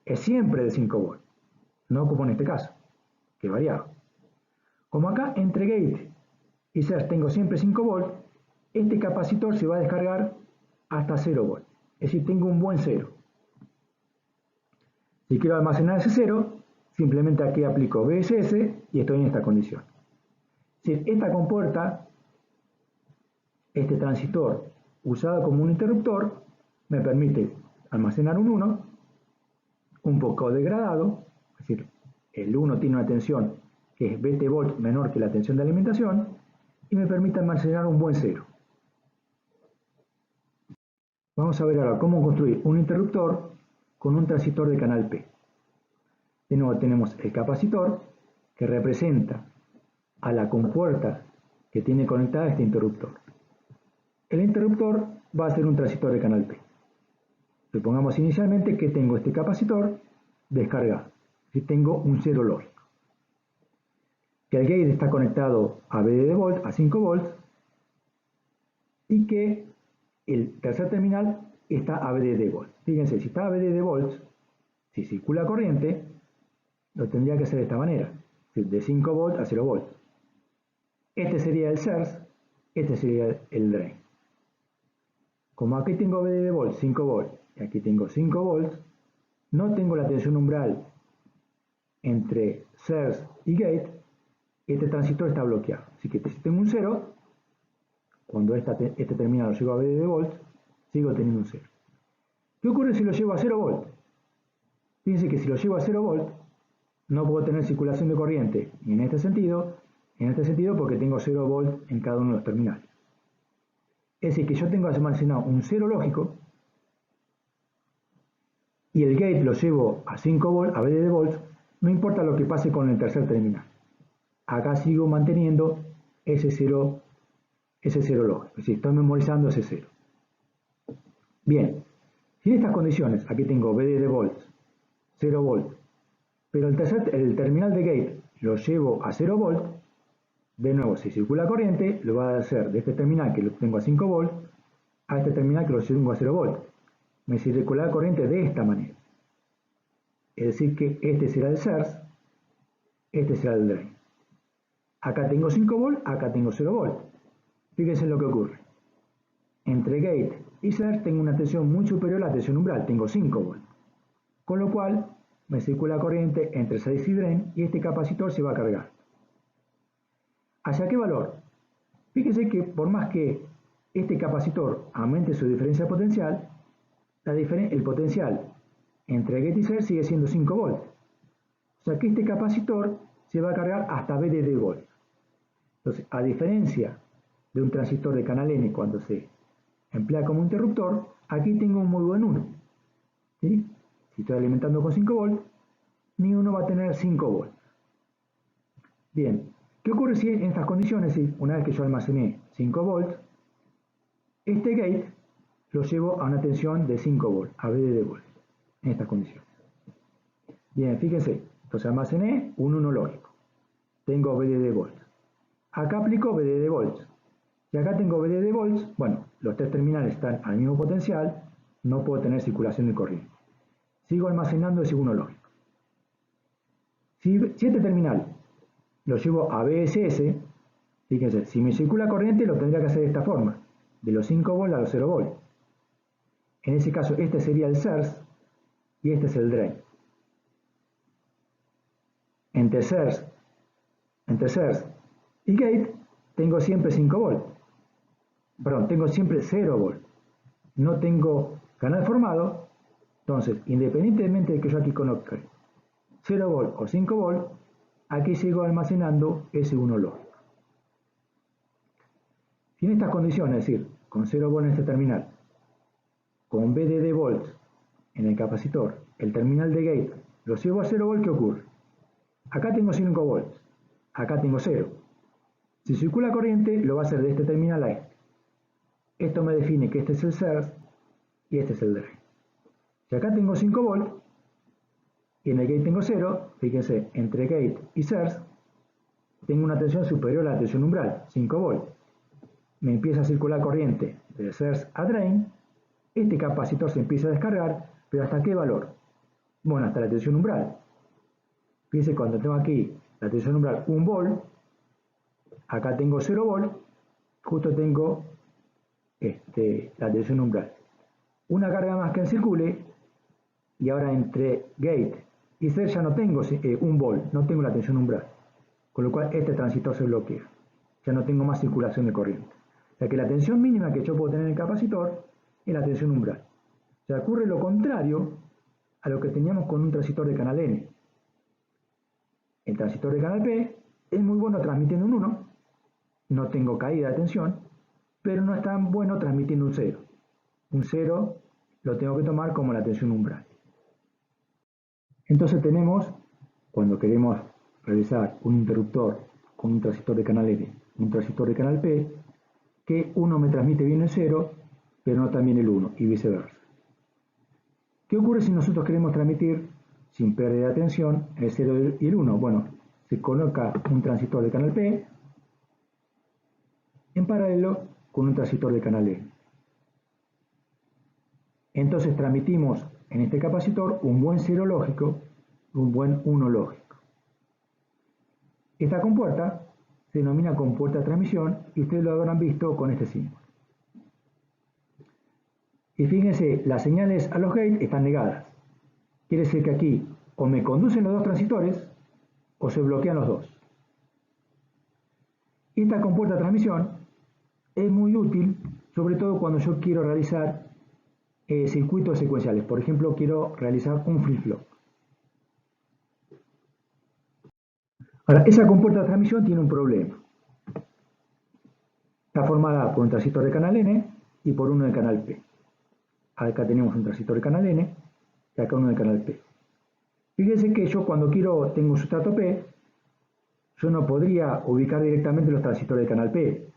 A: es siempre de 5 volts. No como en este caso, que variaba. Como acá entre gate y surge tengo siempre 5 volts, este capacitor se va a descargar hasta 0 volts. Es decir, tengo un buen 0. Si quiero almacenar ese 0, simplemente aquí aplico BSS y estoy en esta condición. Si esta compuerta, este transistor usado como un interruptor, me permite almacenar un 1, un poco degradado, es decir, el 1 tiene una tensión que es 20 volts menor que la tensión de alimentación, y me permite almacenar un buen 0. Vamos a ver ahora cómo construir un interruptor con un transistor de canal P. De nuevo tenemos el capacitor que representa a la compuerta que tiene conectada este interruptor. El interruptor va a ser un transistor de canal P. Supongamos inicialmente que tengo este capacitor descargado, si tengo un 0 lógico. Que el gate está conectado a VDD volt, a 5 volts, y que el tercer terminal está a VDD volt. Fíjense, si está a VDD volts, si circula corriente, lo tendría que hacer de esta manera, de 5 volts a 0 volts. Este sería el surge, este sería el drain. Como aquí tengo VDD volts, 5 volts, y aquí tengo 5 volts, no tengo la tensión umbral entre surge y gate, este transistor está bloqueado. Así que si tengo un 0, cuando este terminal lo llevo a VDD volts, sigo teniendo un 0. ¿Qué ocurre si lo llevo a 0 volts? Fíjense que si lo llevo a 0 volts, no puedo tener circulación de corriente, ni en este sentido porque tengo 0 volts en cada uno de los terminales. Es decir, que yo tengo almacenado un 0 lógico, y el gate lo llevo a 5 volts, a VDD volts, no importa lo que pase con el tercer terminal. Acá sigo manteniendo ese 0 lógico, es decir, estoy memorizando ese 0. Bien, si en estas condiciones, aquí tengo VDD volts, 0 volts, pero el terminal de gate lo llevo a 0 volts, de nuevo, si circula corriente, lo va a hacer de este terminal que lo tengo a 5 volts, a este terminal que lo tengo a 0 volts. Me circulará corriente de esta manera. Es decir que este será el surge, este será el drain. Acá tengo 5 volts, acá tengo 0 volts. Fíjense lo que ocurre. Entre gate y surge tengo una tensión muy superior a la tensión umbral, tengo 5 volts. Con lo cual, me circula corriente entre surge y drain y este capacitor se va a cargar. ¿Hacia qué valor? Fíjense que por más que este capacitor aumente su diferencia potencial, el potencial entre gate y surge sigue siendo 5 volts. O sea que este capacitor se va a cargar hasta VDD volts. Entonces, a diferencia de un transistor de canal N cuando se emplea como interruptor, aquí tengo un muy buen 1. ¿Sí? Si estoy alimentando con 5 volts, mi 1 va a tener 5 volts. Bien, ¿qué ocurre si en estas condiciones, una vez que yo almacené 5 volts, este gate lo llevo a una tensión de 5 volts, a VDD volts, en estas condiciones? Bien, fíjense, entonces almacené un 1 lógico, tengo VDD volts. Acá aplico VDD volts. Si acá tengo VDD volts, bueno, los tres terminales están al mismo potencial, no puedo tener circulación de corriente. Sigo almacenando ese 1 lógico. Si este terminal lo llevo a BSS, fíjense, si me circula corriente lo tendría que hacer de esta forma, de los 5 volts a los 0 volts. En ese caso, este sería el surge y este es el drain. Entre surge y gate tengo siempre 5 volts. Perdón, tengo siempre 0 volts. No tengo canal formado Entonces, independientemente de que yo aquí conozca 0 volt o 5 volt, aquí sigo almacenando ese 1 lógico. Si en estas condiciones, es decir, con 0 volt en este terminal, con VDD volts en el capacitor, el terminal de gate lo llevo a 0 volt, ¿qué ocurre? Acá tengo 5 volts, acá tengo 0. Si circula corriente, lo va a hacer de este terminal a este. Esto me define que este es el source y este es el drain. Si acá tengo 5 volts y en el gate tengo 0, fíjense, entre gate y source tengo una tensión superior a la tensión umbral, 5 volts. Me empieza a circular corriente de source a drain, este capacitor se empieza a descargar, pero ¿hasta qué valor? Bueno, hasta la tensión umbral. Fíjense, cuando tengo aquí la tensión umbral 1 volt, acá tengo 0 volt, justo tengo la tensión umbral. Una carga más que circule, y ahora entre gate y source ya no tengo 1 volt, no tengo la tensión umbral, con lo cual este transitor se bloquea. Ya no tengo más circulación de corriente. O sea que la tensión mínima que yo puedo tener en el capacitor es la tensión umbral. O sea, ocurre lo contrario a lo que teníamos con un transistor de canal N. El transistor de canal P es muy bueno transmitiendo un 1, no tengo caída de tensión, pero no es tan bueno transmitiendo un 0. Un 0 lo tengo que tomar como la tensión umbral. Entonces tenemos, cuando queremos realizar un interruptor con un transistor de canal N, un transistor de canal P, que uno me transmite bien el 0, pero no también el 1, y viceversa. ¿Qué ocurre si nosotros queremos transmitir sin pérdida de tensión el 0 y el 1? Bueno, se coloca un transistor de canal P en paralelo con un transistor de canal N. Entonces transmitimos en este capacitor un buen 0 lógico y un buen 1 lógico. Esta compuerta se denomina compuerta de transmisión y ustedes lo habrán visto con este símbolo. Y fíjense, las señales a los gates están negadas. Quiere decir que aquí o me conducen los dos transistores o se bloquean los dos. Esta compuerta de transmisión es muy útil, sobre todo cuando yo quiero realizar circuitos secuenciales. Por ejemplo, quiero realizar un flip-flop. Ahora, esa compuerta de transmisión tiene un problema. Está formada por un transistor de canal N y por uno de canal P. Acá tenemos un transistor de canal N y acá uno de canal P. Fíjense que yo cuando tengo un sustrato P, yo no podría ubicar directamente los transistores de canal P,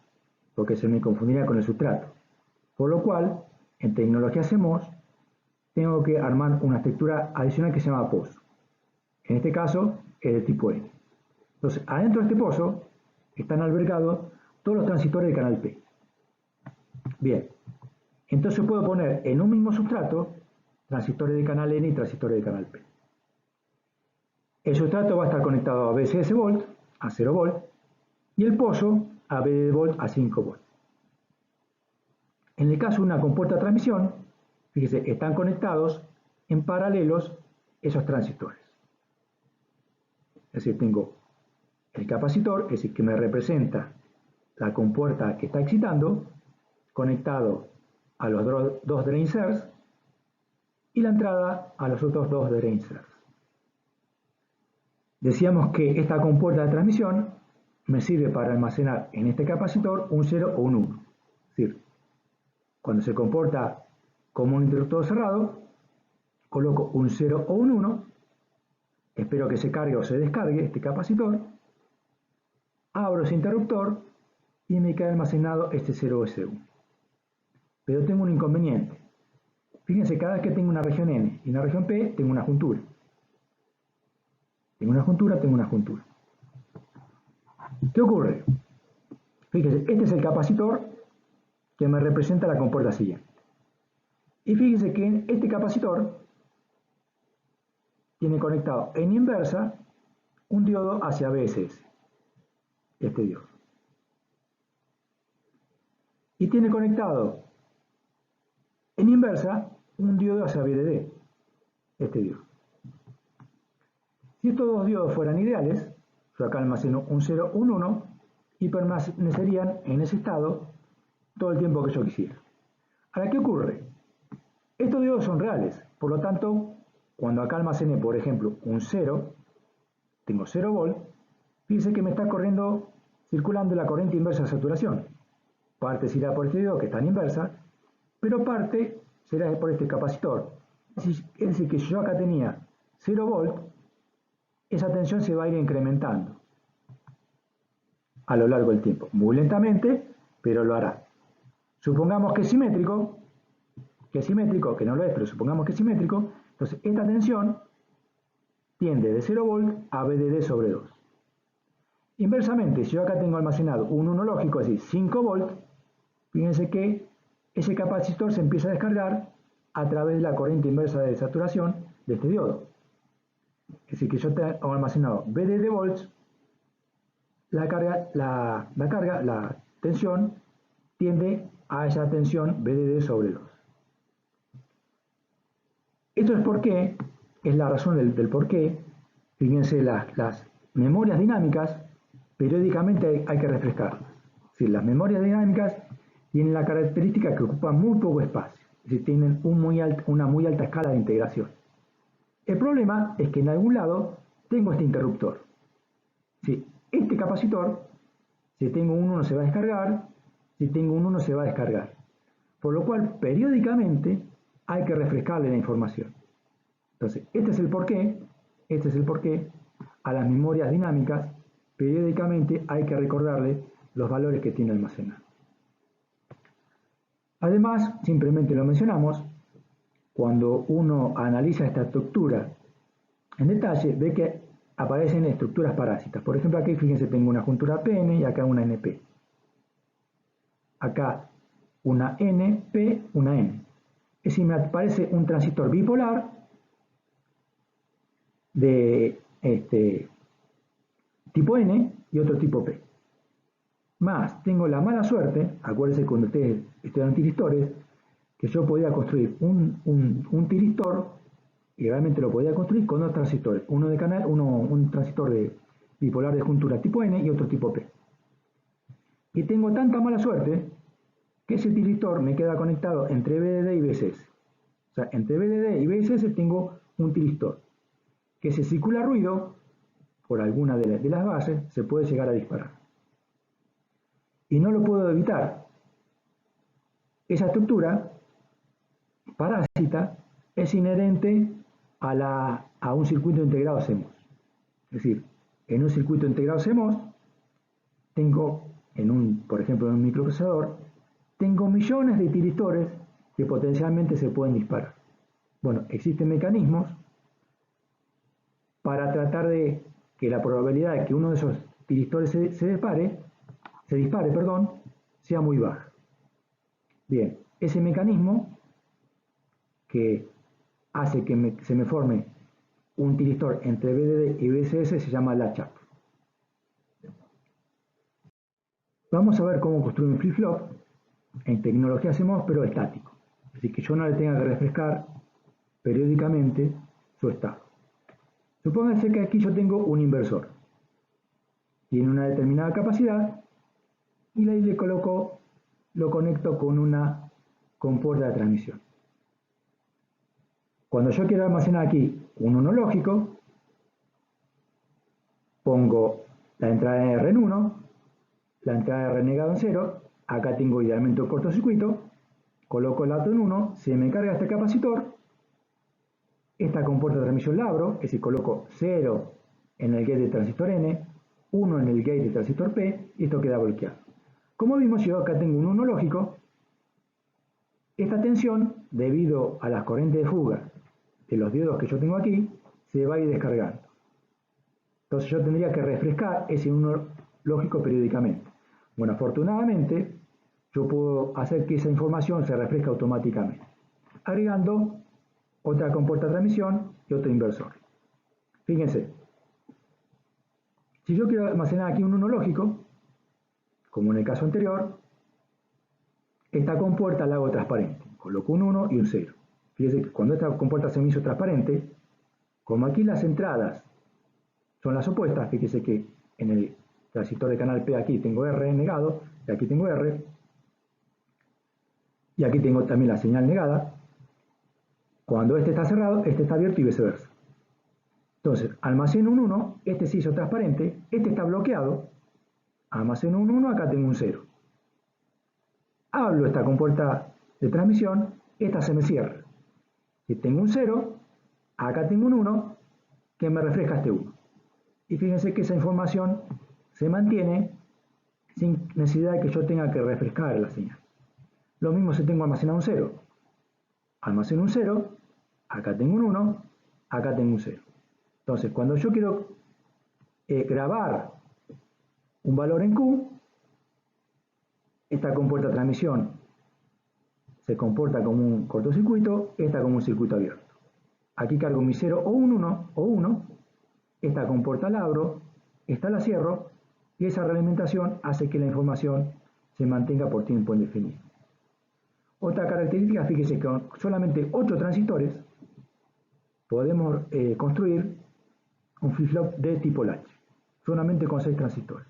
A: porque se me confundiría con el sustrato. Por lo cual, en tecnología CMOS, tengo que armar una estructura adicional que se llama pozo. En este caso, es de tipo N. Entonces, adentro de este pozo están albergados todos los transistores de canal P. Bien, entonces puedo poner en un mismo sustrato transistores de canal N y transistores de canal P. El sustrato va a estar conectado a VCS volt, a 0 volt, y el pozo a VDD volt a 5 volt. En el caso de una compuerta de transmisión, fíjese, están conectados en paralelos esos transistores. Es decir, tengo el capacitor, es decir, que me representa la compuerta que está excitando, conectado a los dos drain source y la entrada a los otros dos drain source. Decíamos que esta compuerta de transmisión me sirve para almacenar en este capacitor un 0 o un 1. Es decir, cuando se comporta como un interruptor cerrado, coloco un 0 o un 1, espero que se cargue o se descargue este capacitor, abro ese interruptor y me queda almacenado este 0 o ese 1. Pero tengo un inconveniente. Fíjense, cada vez que tengo una región N y una región P, tengo una juntura. Tengo una juntura, tengo una juntura. ¿Qué ocurre? Fíjense, este es el capacitor que me representa la compuerta siguiente. Y fíjense que en este capacitor tiene conectado en inversa un diodo hacia VSS. Este diodo. Y tiene conectado en inversa un diodo hacia VDD. Este diodo. Si estos dos diodos fueran ideales, yo acá almaceno un 0, un 1 y permanecerían en ese estado todo el tiempo que yo quisiera. Ahora, ¿qué ocurre? Estos diodos son reales, por lo tanto, cuando acá almacené, por ejemplo, un 0, tengo 0 volt, fíjense que me está circulando la corriente inversa de saturación. Parte será por este diodo que está en inversa, pero parte será por este capacitor. Es decir, que si yo acá tenía 0 volt, esa tensión se va a ir incrementando a lo largo del tiempo, muy lentamente, pero lo hará. Supongamos que es simétrico, que no lo es, pero supongamos que es simétrico, entonces esta tensión tiende de 0 volt a VDD sobre 2. Inversamente, si yo acá tengo almacenado un 1 lógico, es decir, 5 volt, fíjense que ese capacitor se empieza a descargar a través de la corriente inversa de saturación de este diodo. Es decir, que yo tengo almacenado VDD volts, la tensión tiende a esa tensión VDD sobre 2. Esto es la razón del por qué, fíjense, las memorias dinámicas periódicamente hay que refrescarlas. Es decir, las memorias dinámicas tienen la característica que ocupan muy poco espacio, es decir, tienen una muy alta escala de integración. El problema es que en algún lado tengo este interruptor. Si este capacitor, si tengo un 1 se va a descargar, si tengo un 1 se va a descargar. Por lo cual, periódicamente hay que refrescarle la información. Entonces, este es el porqué a las memorias dinámicas periódicamente hay que recordarle los valores que tiene almacenado. Además, simplemente lo mencionamos, cuando uno analiza esta estructura en detalle, ve que aparecen estructuras parásitas. Por ejemplo, aquí fíjense, tengo una juntura PN y acá una NP. Acá una NP, una N. Es decir, me aparece un transistor bipolar de tipo N y otro tipo P. Más, tengo la mala suerte, acuérdense cuando ustedes estudian tiristores, que yo podía construir un tiristor y realmente lo podía construir con dos transistores, un transistor de bipolar de juntura tipo N y otro tipo P. Y tengo tanta mala suerte que ese tiristor me queda conectado entre VDD y VSS. O sea, entre VDD y VSS tengo un tiristor que si circula ruido por alguna de las bases se puede llegar a disparar. Y no lo puedo evitar. Esa estructura parásita es inherente a un circuito integrado CMOS. Es decir, en un circuito integrado CMOS tengo, por ejemplo en un microprocesador, tengo millones de tiristores que potencialmente se pueden disparar. Bueno, existen mecanismos para tratar de que la probabilidad de que uno de esos tiristores se dispare, sea muy baja. Bien, ese mecanismo que hace que se me forme un tiristor entre VDD y VSS se llama latch-up. Vamos a ver cómo construir un flip-flop en tecnología CMOS, pero estático. Así que yo no le tenga que refrescar periódicamente su estado. Supónganse que aquí yo tengo un inversor. Tiene una determinada capacidad y ahí lo conecto con una compuerta de transmisión. Cuando yo quiero almacenar aquí un 1 lógico, pongo la entrada de R en 1, la entrada de R negado en 0, acá tengo idealmente un cortocircuito, coloco el dato en 1, se me carga este capacitor, esta compuerta de transmisión la abro, es decir, coloco 0 en el gate de transistor N, 1 en el gate de transistor P, y esto queda bloqueado. Como vimos, yo acá tengo un 1 lógico, esta tensión, debido a las corrientes de fuga de los diodos que yo tengo aquí, se va a ir descargando. Entonces yo tendría que refrescar ese 1 lógico periódicamente. Bueno, afortunadamente, yo puedo hacer que esa información se refresque automáticamente, agregando otra compuerta de transmisión y otro inversor. Fíjense, si yo quiero almacenar aquí un 1 lógico, como en el caso anterior, esta compuerta la hago transparente. Coloco un 1 y un 0. Fíjense que cuando esta compuerta se me hizo transparente, como aquí las entradas son las opuestas, fíjense que en el transistor de canal P aquí tengo R negado, y aquí tengo R, y aquí tengo también la señal negada. Cuando este está cerrado, este está abierto y viceversa. Entonces, almaceno un 1, este se hizo transparente, este está bloqueado, almaceno un 1, acá tengo un 0. Hablo esta compuerta de transmisión, esta se me cierra. Si tengo un 0, acá tengo un 1 que me refleja este 1. Y fíjense que esa información se mantiene sin necesidad de que yo tenga que refrescar la señal. Lo mismo si tengo almacenado un 0. Almaceno un 0, acá tengo un 1, acá tengo un 0. Entonces, cuando yo quiero grabar un valor en Q, esta compuerta de transmisión se comporta como un cortocircuito, esta como un circuito abierto. Aquí cargo mi 0 o un 1 o 1, esta compuerta la abro, esta la cierro, y esa realimentación hace que la información se mantenga por tiempo indefinido. Otra característica, fíjese que con solamente 8 transistores podemos construir un flip-flop de tipo latch, solamente con 6 transistores.